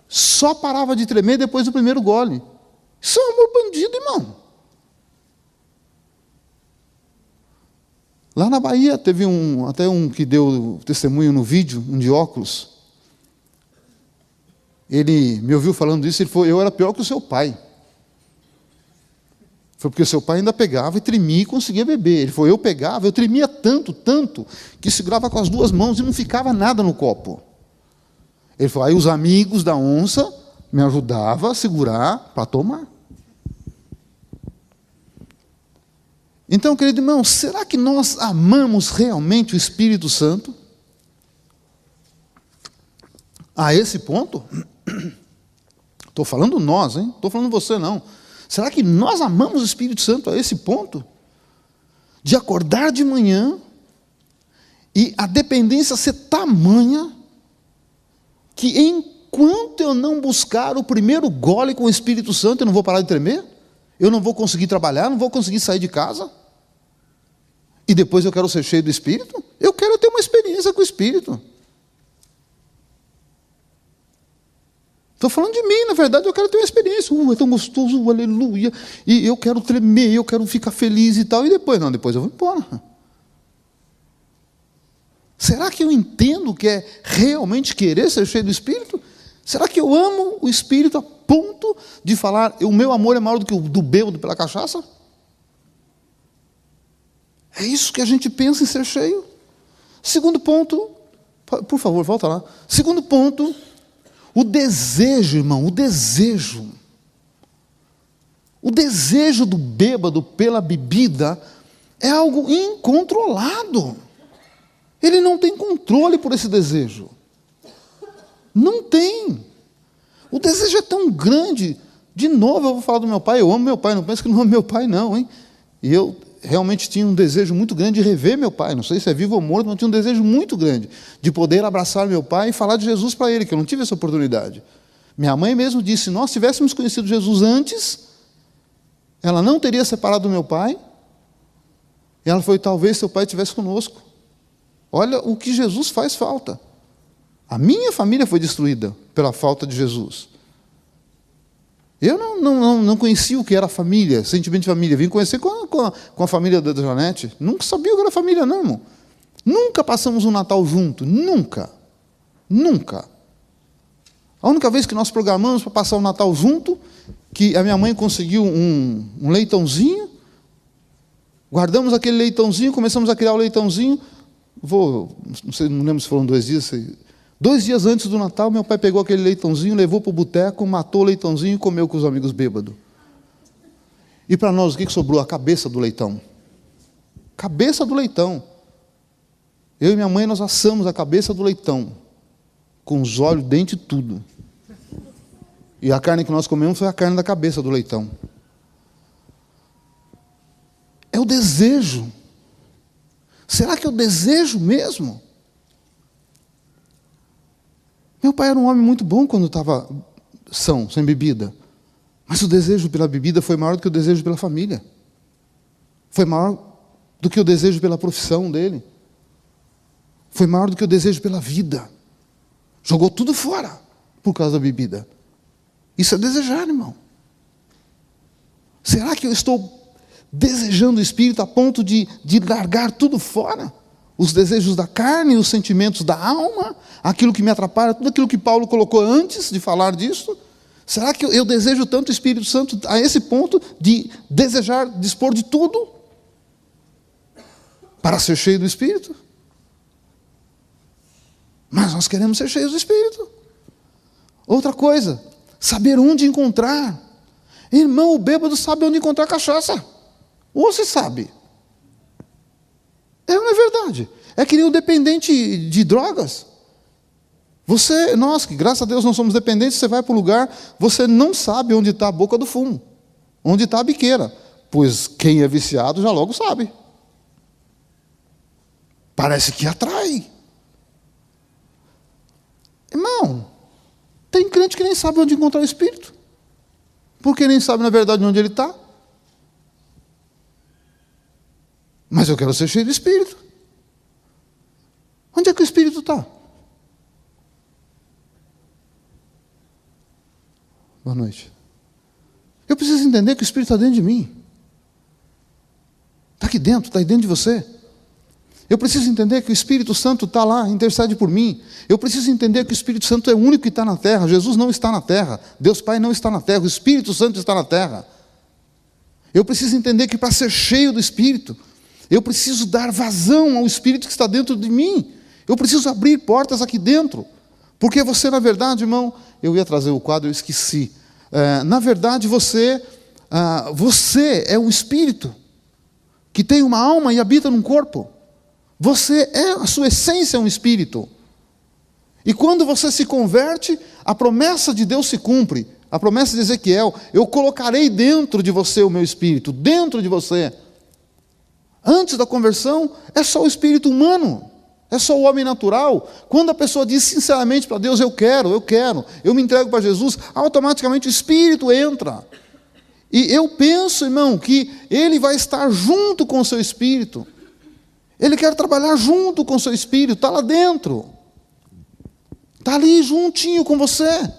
A: Só parava de tremer depois do primeiro gole. Isso é um amor bandido, irmão. Lá na Bahia teve até um que deu testemunho no vídeo, um de óculos. Ele me ouviu falando isso, ele falou, eu era pior que o seu pai. Foi porque seu pai ainda pegava e tremia e conseguia beber. Ele falou, eu pegava, eu tremia tanto, que segurava com as 2 mãos e não ficava nada no copo. Ele falou, aí os amigos da onça me ajudavam a segurar para tomar. Então, querido irmão, será que nós amamos realmente o Espírito Santo? A esse ponto? Estou falando nós, hein? Estou falando você não. Será que nós amamos o Espírito Santo a esse ponto? De acordar de manhã e a dependência ser tamanha que enquanto eu não buscar o primeiro gole com o Espírito Santo, eu não vou parar de tremer? Eu não vou conseguir trabalhar, não vou conseguir sair de casa. E depois eu quero ser cheio do Espírito? Eu quero ter uma experiência com o Espírito. Estou falando de mim, na verdade, eu quero ter uma experiência. É tão gostoso, aleluia. E eu quero tremer, eu quero ficar feliz e tal. E depois, não, depois eu vou embora. Será que eu entendo o que é realmente querer ser cheio do Espírito? Será que eu amo o Espírito a ponto de falar, o meu amor é maior do que o do bêbado pela cachaça? É isso que a gente pensa em ser cheio? Segundo ponto, por favor, volta lá. Segundo ponto, o desejo, irmão, o desejo. O desejo do bêbado pela bebida é algo incontrolado. Ele não tem controle por esse desejo. Não tem. O desejo é tão grande. De novo eu vou falar do meu pai. Eu amo meu pai. Não pense que não amo meu pai, não, hein? E eu realmente tinha um desejo muito grande de rever meu pai. Não sei se é vivo ou morto, mas eu tinha um desejo muito grande de poder abraçar meu pai e falar de Jesus para ele, que eu não tive essa oportunidade. Minha mãe mesmo disse, se nós tivéssemos conhecido Jesus antes, ela não teria separado do meu pai. E ela foi, talvez seu pai estivesse conosco. Olha o que Jesus faz falta. A minha família foi destruída pela falta de Jesus. Eu não conhecia o que era família, sentimento de família. Vim conhecer com a família da Janete. Nunca sabia o que era família, não, irmão. Nunca passamos um Natal junto. Nunca. Nunca. A única vez que nós programamos para passar o Natal junto, que a minha mãe conseguiu um leitãozinho, guardamos aquele leitãozinho, começamos a criar o leitãozinho. Não lembro se foram 2 dias. 2 dias antes do Natal, meu pai pegou aquele leitãozinho, levou para o boteco, matou o leitãozinho e comeu com os amigos bêbados. E para nós, o que sobrou? A cabeça do leitão. Cabeça do leitão. Eu e minha mãe, nós assamos a cabeça do leitão, com os olhos, dente e tudo. E a carne que nós comemos foi a carne da cabeça do leitão. É o desejo. Será que eu desejo mesmo? Meu pai era um homem muito bom quando estava são, sem bebida. Mas o desejo pela bebida foi maior do que o desejo pela família. Foi maior do que o desejo pela profissão dele. Foi maior do que o desejo pela vida. Jogou tudo fora por causa da bebida. Isso é desejar, irmão. Será que eu estou desejando o Espírito a ponto de largar tudo fora? Os desejos da carne, os sentimentos da alma, aquilo que me atrapalha, tudo aquilo que Paulo colocou antes de falar disso. Será que eu desejo tanto o Espírito Santo a esse ponto de desejar dispor de tudo para ser cheio do Espírito? Mas nós queremos ser cheios do Espírito. Outra coisa, saber onde encontrar. Irmão, o bêbado sabe onde encontrar cachaça. Ou você sabe? Não é verdade. É que nem o dependente de drogas. Nós, que graças a Deus não somos dependentes, você vai para o lugar, você não sabe onde está a boca do fumo, onde está a biqueira. Pois quem é viciado já logo sabe. Parece que atrai. Irmão, tem crente que nem sabe onde encontrar o Espírito, porque nem sabe na verdade onde ele está. Mas eu quero ser cheio do Espírito. Onde é que o Espírito está? Boa noite. Eu preciso entender que o Espírito está dentro de mim. Está aqui dentro, está aí dentro de você. Eu preciso entender que o Espírito Santo está lá, intercede por mim. Eu preciso entender que o Espírito Santo é o único que está na terra. Jesus não está na terra. Deus Pai não está na terra. O Espírito Santo está na terra. Eu preciso entender que para ser cheio do Espírito, eu preciso dar vazão ao Espírito que está dentro de mim. Eu preciso abrir portas aqui dentro. Porque você, na verdade, irmão, eu ia trazer o quadro, eu esqueci. Na verdade, você é um Espírito que tem uma alma e habita num corpo. A sua essência é um Espírito. E quando você se converte, a promessa de Deus se cumpre. A promessa de Ezequiel, eu colocarei dentro de você o meu Espírito, dentro de você. Antes da conversão, é só o espírito humano, é só o homem natural. Quando a pessoa diz sinceramente para Deus, eu me entrego para Jesus, automaticamente o Espírito entra. E eu penso, irmão, que Ele vai estar junto com o seu espírito. Ele quer trabalhar junto com o seu espírito, está lá dentro. Está ali juntinho com você.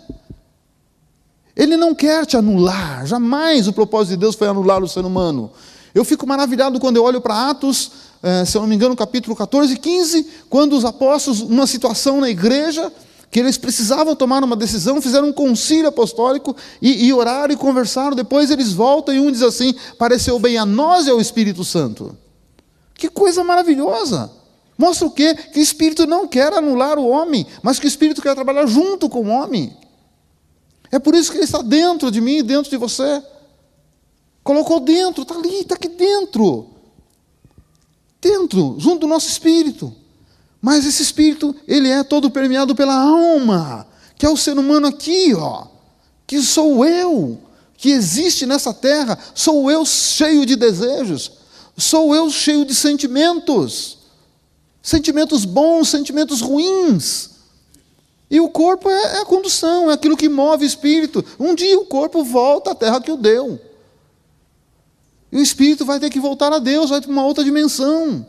A: Ele não quer te anular. Jamais o propósito de Deus foi anular o ser humano. Eu fico maravilhado quando eu olho para Atos, se eu não me engano, capítulo 14 e 15, quando os apóstolos, numa situação na igreja, que eles precisavam tomar uma decisão, fizeram um concílio apostólico e oraram e conversaram. Depois eles voltam e um diz assim: pareceu bem a nós e ao Espírito Santo. Que coisa maravilhosa! Mostra o quê? Que o Espírito não quer anular o homem, mas que o Espírito quer trabalhar junto com o homem. É por isso que Ele está dentro de mim e dentro de você. Colocou dentro, está ali, está aqui dentro. Dentro, junto do nosso espírito. Mas esse espírito, ele é todo permeado pela alma, que é o ser humano aqui, ó, que sou eu, que existe nessa terra, sou eu cheio de desejos, sou eu cheio de sentimentos, sentimentos bons, sentimentos ruins. E o corpo é a condução, é aquilo que move o espírito. Um dia o corpo volta à terra que o deu. E o espírito vai ter que voltar a Deus, vai para uma outra dimensão.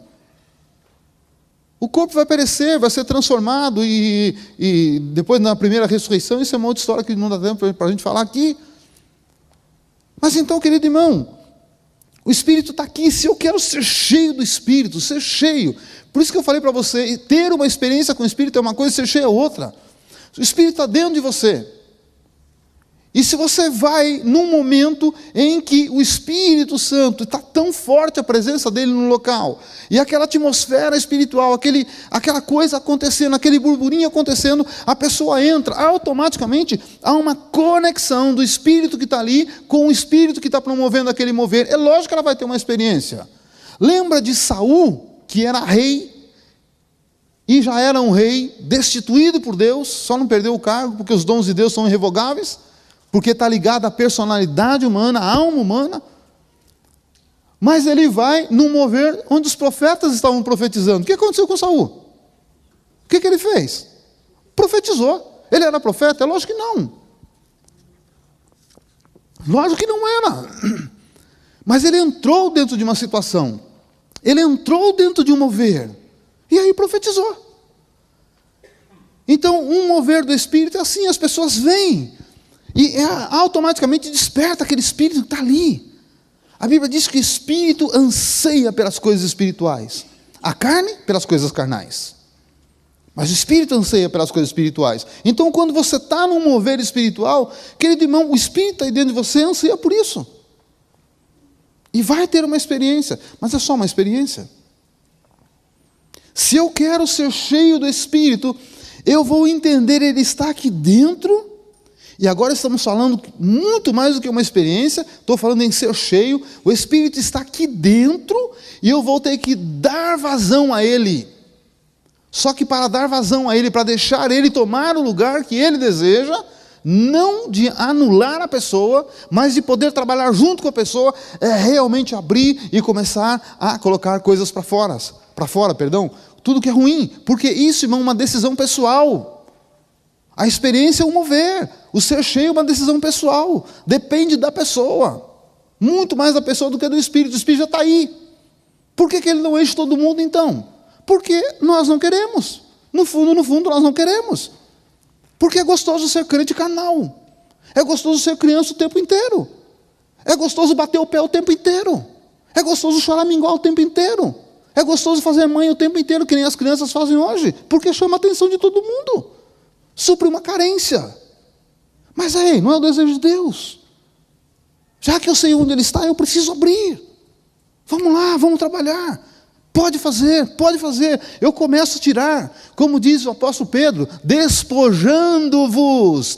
A: O corpo vai perecer, vai ser transformado, e depois na primeira ressurreição, isso é uma outra história que não dá tempo para a gente falar aqui. Mas então, querido irmão, o Espírito está aqui. Se eu quero ser cheio do Espírito, ser cheio, por isso que eu falei para você, ter uma experiência com o Espírito é uma coisa, ser cheio é outra. O Espírito está dentro de você. E se você vai num momento em que o Espírito Santo está tão forte a presença dele no local, e aquela atmosfera espiritual, aquela coisa acontecendo, aquele burburinho acontecendo, a pessoa entra, automaticamente há uma conexão do Espírito que está ali com o Espírito que está promovendo aquele mover. É lógico que ela vai ter uma experiência. Lembra de Saul, que era rei, e já era um rei destituído por Deus, só não perdeu o cargo porque os dons de Deus são irrevogáveis, porque está ligado à personalidade humana, à alma humana. Mas ele vai num mover onde os profetas estavam profetizando. O que aconteceu com Saul? O que ele fez? Profetizou. Ele era profeta? É lógico que não. Lógico que não era. Mas ele entrou dentro de uma situação. Ele entrou dentro de um mover. E aí profetizou. Então, um mover do Espírito é assim, as pessoas vêm. E automaticamente desperta aquele espírito que está ali. A Bíblia diz que o espírito anseia pelas coisas espirituais. A carne, pelas coisas carnais. Mas o espírito anseia pelas coisas espirituais. Então, quando você está num mover espiritual, querido irmão, o espírito aí dentro de você anseia por isso. E vai ter uma experiência. Mas é só uma experiência. Se eu quero ser cheio do Espírito, eu vou entender, Ele está aqui dentro. E agora estamos falando muito mais do que uma experiência, estou falando em ser cheio. O Espírito está aqui dentro e eu vou ter que dar vazão a Ele. Só que para dar vazão a Ele, para deixar Ele tomar o lugar que Ele deseja, não de anular a pessoa, mas de poder trabalhar junto com a pessoa, é realmente abrir e começar a colocar coisas para fora, tudo que é ruim, porque isso, irmão, é uma decisão pessoal. A experiência é um mover, o ser cheio é uma decisão pessoal, depende da pessoa, muito mais da pessoa do que do Espírito. O Espírito já está aí. Por que Ele não enche todo mundo então? Porque nós não queremos, no fundo nós não queremos, porque é gostoso ser crente carnal, é gostoso ser criança o tempo inteiro, é gostoso bater o pé o tempo inteiro, é gostoso choramingar o tempo inteiro, é gostoso fazer mãe o tempo inteiro, que nem as crianças fazem hoje, porque chama a atenção de todo mundo. Supre uma carência. Mas aí, não é o desejo de Deus. Já que eu sei onde Ele está, eu preciso abrir. Vamos lá, vamos trabalhar. Pode fazer. Eu começo a tirar, como diz o apóstolo Pedro, despojando-vos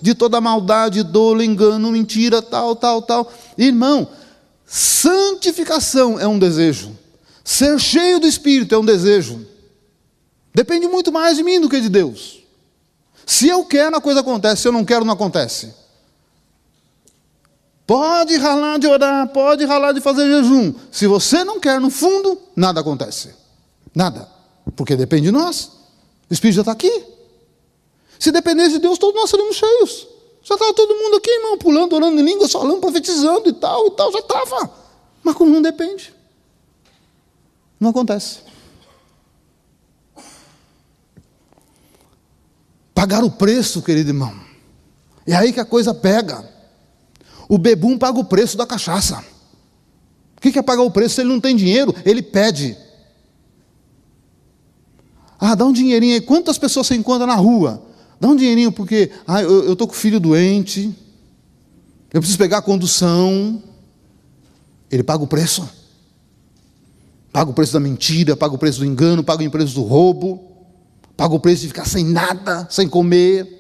A: de toda maldade, dolo, engano, mentira, tal. Irmão, santificação é um desejo. Ser cheio do Espírito é um desejo. Depende muito mais de mim do que de Deus. Se eu quero, a coisa acontece. Se eu não quero, não acontece. Pode ralar de orar, pode ralar de fazer jejum. Se você não quer, no fundo, nada acontece. Nada. Porque depende de nós. O Espírito já está aqui. Se dependesse de Deus, todos nós seríamos cheios. Já estava todo mundo aqui, irmão, pulando, orando em língua, falando, profetizando e tal, já estava. Mas como não depende, não acontece. Pagar o preço, querido irmão. É aí que a coisa pega. O bebum paga o preço da cachaça. O que é pagar o preço? Se ele não tem dinheiro, ele pede. Dá um dinheirinho aí. Quantas pessoas você encontra na rua? Dá um dinheirinho porque eu estou com o filho doente, eu preciso pegar a condução. Ele paga o preço. Paga o preço da mentira, paga o preço do engano, paga o preço do roubo, paga o preço de ficar sem nada, sem comer.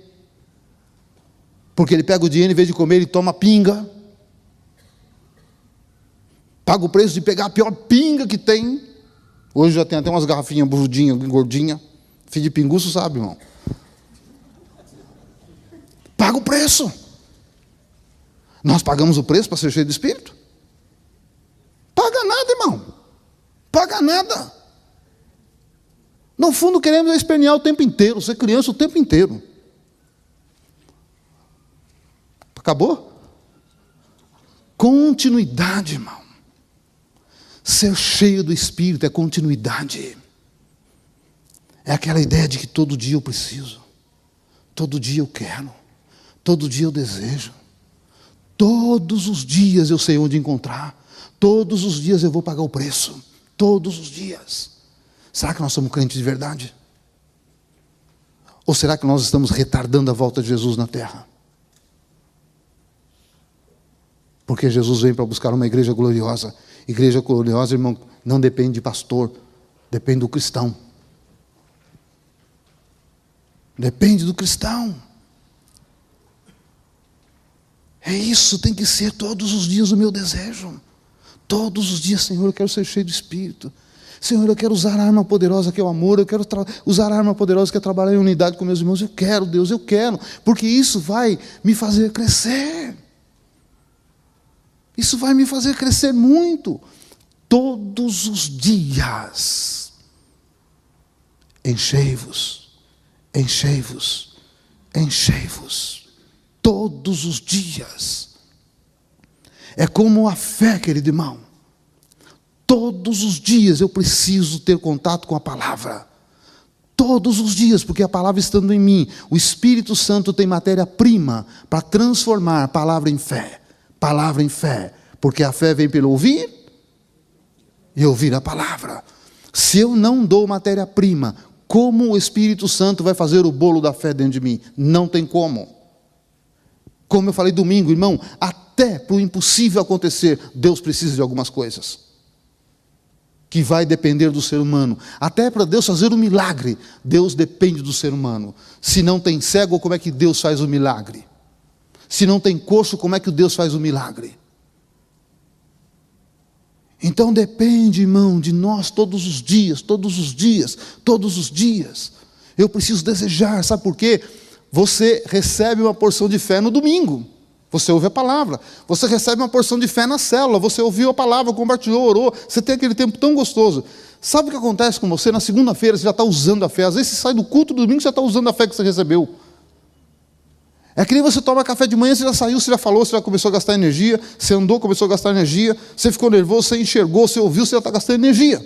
A: Porque ele pega o dinheiro, em vez de comer, ele toma pinga. Paga o preço de pegar a pior pinga que tem. Hoje já tem até umas garrafinhas burudinhas, gordinhas. Filho de pinguço sabe, irmão. Paga o preço. Nós pagamos o preço para ser cheio do Espírito? Paga nada, irmão. Paga nada. No fundo queremos espernear o tempo inteiro, ser criança o tempo inteiro. Acabou? Continuidade, irmão. Ser cheio do Espírito é continuidade. É aquela ideia de que todo dia eu preciso, todo dia eu quero, todo dia eu desejo, todos os dias eu sei onde encontrar, todos os dias eu vou pagar o preço, todos os dias. Será que nós somos crentes de verdade? Ou será que nós estamos retardando a volta de Jesus na terra? Porque Jesus vem para buscar uma igreja gloriosa. Igreja gloriosa, irmão, não depende de pastor, depende do cristão. Depende do cristão. É isso, tem que ser todos os dias o meu desejo. Todos os dias, Senhor, eu quero ser cheio do Espírito. Senhor, eu quero usar a arma poderosa que é o amor, eu quero usar a arma poderosa que é trabalhar em unidade com meus irmãos. Eu quero, Deus, eu quero, porque isso vai me fazer crescer. Isso vai me fazer crescer muito. Todos os dias. Enchei-vos, enchei-vos, enchei-vos. Todos os dias. É como a fé, querido irmão. Todos os dias eu preciso ter contato com a palavra. Todos os dias, porque a palavra estando em mim, o Espírito Santo tem matéria-prima para transformar a palavra em fé. Palavra em fé, porque a fé vem pelo ouvir e ouvir a palavra. Se eu não dou matéria-prima, como o Espírito Santo vai fazer o bolo da fé dentro de mim? Não tem como. Como eu falei domingo, irmão, até para o impossível acontecer, Deus precisa de algumas coisas que vai depender do ser humano. Até para Deus fazer um milagre, Deus depende do ser humano. Se não tem cego, como é que Deus faz o milagre? Se não tem coxo, como é que Deus faz o milagre? Então depende, irmão, de nós todos os dias, todos os dias, todos os dias. Eu preciso desejar, sabe por quê? Você recebe uma porção de fé no domingo. Você ouve a palavra. Você recebe uma porção de fé na célula. Você ouviu a palavra, compartilhou, orou. Você tem aquele tempo tão gostoso. Sabe o que acontece com você? Na segunda-feira você já está usando a fé. Às vezes você sai do culto do domingo e já está usando a fé que você recebeu. É que nem você toma café de manhã, você já saiu, você já falou, você já começou a gastar energia, você andou, começou a gastar energia, você ficou nervoso, você enxergou, você ouviu, você já está gastando energia.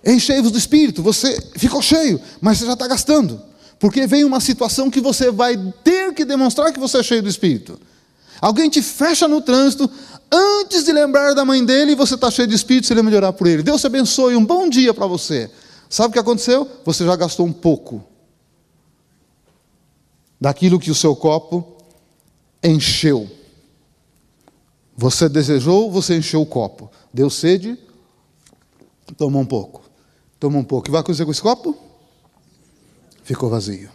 A: Enchei-vos do Espírito, você ficou cheio, mas você já está gastando. Porque vem uma situação que você vai ter que demonstrar que você é cheio do Espírito. Alguém te fecha no trânsito, antes de lembrar da mãe dele, você está cheio de Espírito, você lembra de orar por ele. Deus te abençoe, um bom dia para você. Sabe o que aconteceu? Você já gastou um pouco daquilo que o seu copo encheu. Você desejou, você encheu o copo. Deu sede, tomou um pouco. Tomou um pouco. E vai acontecer com esse copo? Ficou vazio.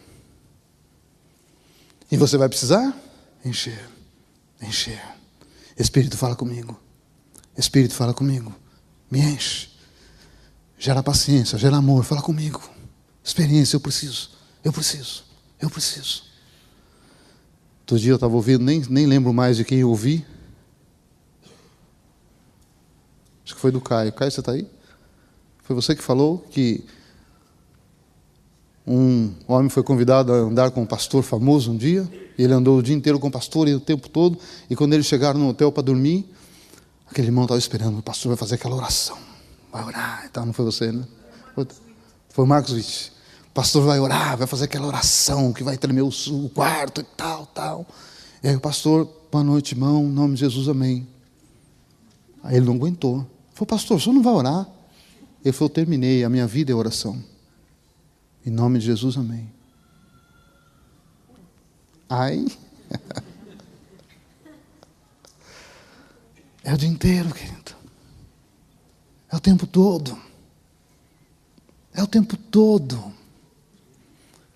A: E você vai precisar? Encher. Encher. Espírito, fala comigo. Espírito, fala comigo. Me enche. Gera paciência, gera amor. Fala comigo. Experiência, eu preciso. Eu preciso. Eu preciso. Outro dia eu estava ouvindo, nem lembro mais de quem eu ouvi. Acho que foi do Caio. Caio, você está aí? Foi você que falou que Um homem foi convidado a andar com um pastor famoso um dia. Ele andou o dia inteiro com o pastor e o tempo todo. E quando eles chegaram no hotel para dormir, aquele irmão estava esperando. O pastor vai fazer aquela oração. Vai orar e tal. Não foi você, né? Foi o Marcos Witt. O pastor vai orar, vai fazer aquela oração que vai tremer o quarto e tal. E aí o pastor, boa noite, irmão. Em nome de Jesus, amém. Aí ele não aguentou. Ele falou, pastor, o senhor não vai orar? Ele falou, terminei. A minha vida é oração. Em nome de Jesus, amém. Ai. É o dia inteiro, querido. É o tempo todo. É o tempo todo.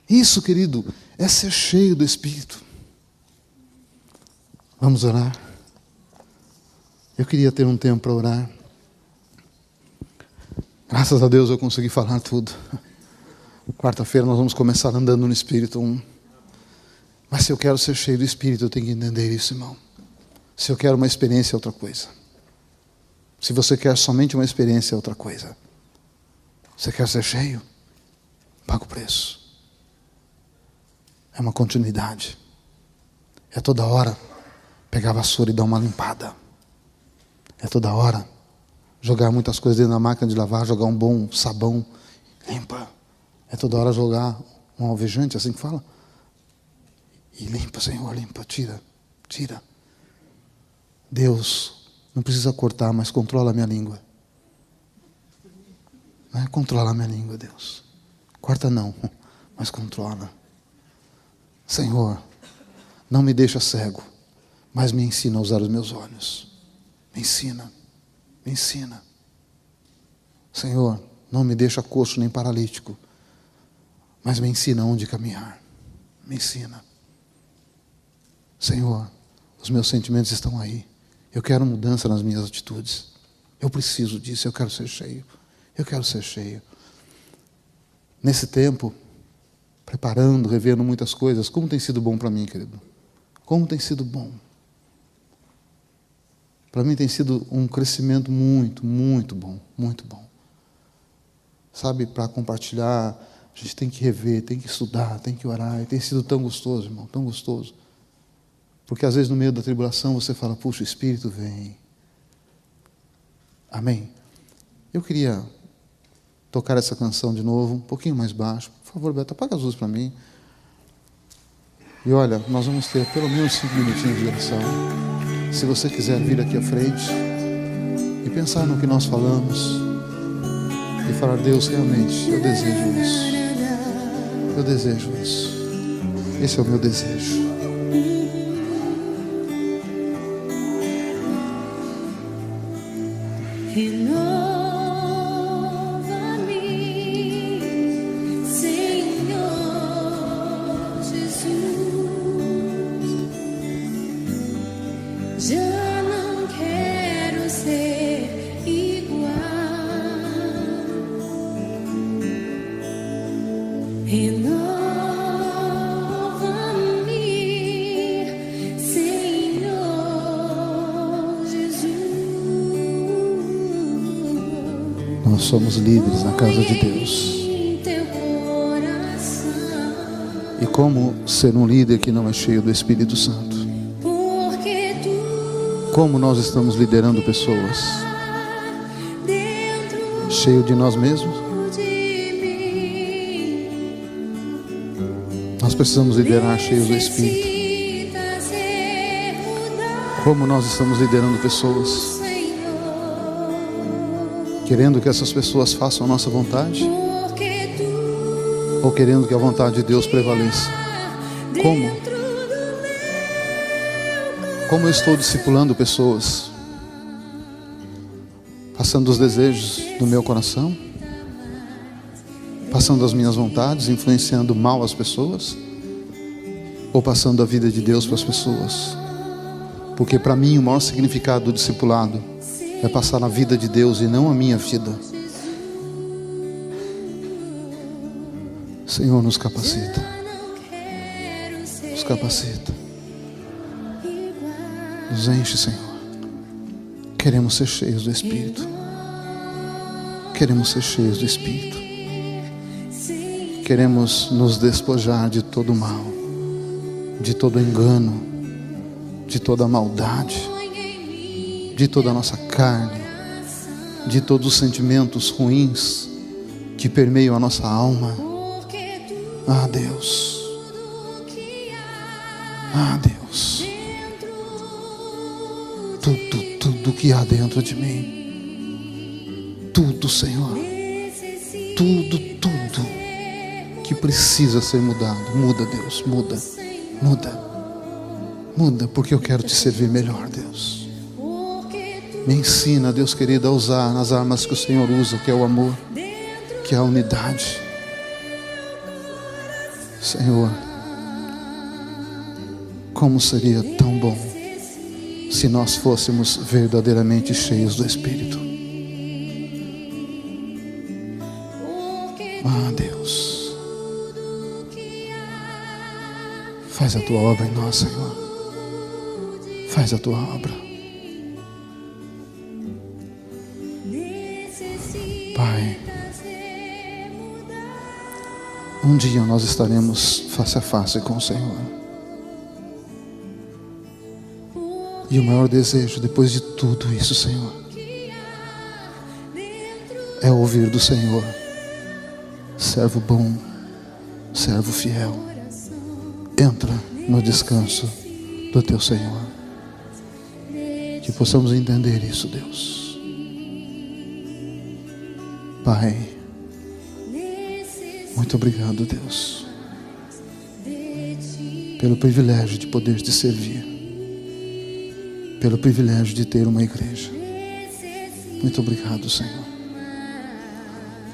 A: Isso, querido, é ser cheio do Espírito. Vamos orar? Eu queria ter um tempo para orar. Graças a Deus eu consegui falar tudo. Quarta-feira nós vamos começar andando no Espírito 1. Mas se eu quero ser cheio do Espírito, eu tenho que entender isso, irmão. Se eu quero uma experiência, é outra coisa. Se você quer somente uma experiência, é outra coisa. Você quer ser cheio? Paga o preço. É uma continuidade. É toda hora pegar a vassoura e dar uma limpada. É toda hora jogar muitas coisas dentro da máquina de lavar, jogar um bom sabão, limpa. É toda hora jogar um alvejante, assim que fala. E limpa, Senhor, limpa, tira. Deus, não precisa cortar, mas controla a minha língua. Não é? Controla a minha língua, Deus. Corta não, mas controla. Senhor, não me deixa cego, mas me ensina a usar os meus olhos. Me ensina. Senhor, não me deixa coxo nem paralítico, mas me ensina onde caminhar. Me ensina. Senhor, os meus sentimentos estão aí. Eu quero mudança nas minhas atitudes. Eu preciso disso, eu quero ser cheio. Nesse tempo, preparando, revendo muitas coisas, como tem sido bom para mim, querido. Como tem sido bom. Para mim tem sido um crescimento muito bom. Sabe, para compartilhar, a gente tem que rever, tem que estudar, tem que orar. E tem sido tão gostoso, irmão, tão gostoso. Porque às vezes no meio da tribulação você fala, puxa, o Espírito vem. Amém? Eu queria tocar essa canção de novo, um pouquinho mais baixo. Por favor, Beto, apaga as luzes para mim. E olha, nós vamos ter pelo menos 5 minutinhos de oração. Se você quiser vir aqui à frente e pensar no que nós falamos e falar, Deus, realmente, eu desejo isso. Esse é o meu desejo. Nós somos líderes na casa de Deus. E como ser um líder que não é cheio do Espírito Santo? Como nós estamos liderando pessoas? Cheio de nós mesmos? Nós precisamos liderar cheios do Espírito. Como nós estamos liderando pessoas? Querendo que essas pessoas façam a nossa vontade? Ou querendo que a vontade de Deus prevaleça? Como eu estou discipulando pessoas? Passando os desejos do meu coração? Passando as minhas vontades, influenciando mal as pessoas? Ou passando a vida de Deus para as pessoas? Porque para mim o maior significado do discipulado é passar a vida de Deus e não a minha vida. Senhor, nos capacita. Nos capacita. Nos enche, Senhor. Queremos ser cheios do Espírito. Queremos ser cheios do Espírito. queremos nos despojar de todo mal, de todo engano, de toda maldade, de toda a nossa carne, de todos os sentimentos ruins que permeiam a nossa alma. Ah, Deus. Ah, Deus. Tudo que há dentro de mim, tudo, Senhor, tudo que precisa ser mudado. Muda, Deus, muda, porque eu quero te servir melhor, Deus. Me ensina, Deus querido, a usar as armas que o Senhor usa, que é o amor, que é a unidade. Senhor, como seria tão bom se nós fôssemos verdadeiramente cheios do Espírito. Ah, Deus, faz a tua obra em nós, Senhor. Faz a tua obra. Pai, um dia nós estaremos face a face com o Senhor. E o maior desejo, depois de tudo isso, Senhor, é ouvir do Senhor: servo bom, servo fiel, entra no descanso do teu Senhor. Que possamos entender isso, Deus. Pai, muito obrigado, Deus, pelo privilégio de poder te servir, pelo privilégio de ter uma igreja. Muito obrigado, Senhor.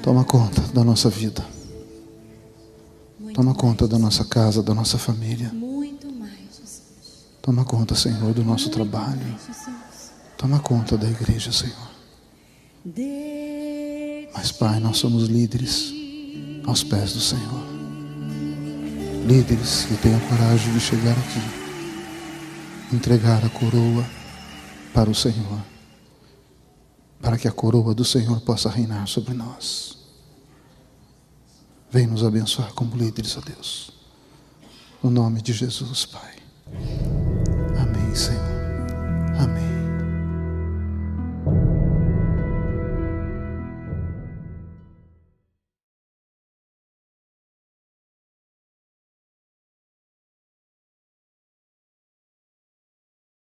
A: Toma conta da nossa vida. Toma conta da nossa casa, da nossa família. Toma conta, Senhor, do nosso trabalho. Toma conta da igreja, Senhor. Mas, Pai, nós somos líderes aos pés do Senhor. Líderes que têm a coragem de chegar aqui, entregar a coroa para o Senhor, para que a coroa do Senhor possa reinar sobre nós. Vem nos abençoar como líderes, ó Deus. No nome de Jesus, Pai. Amém, Senhor.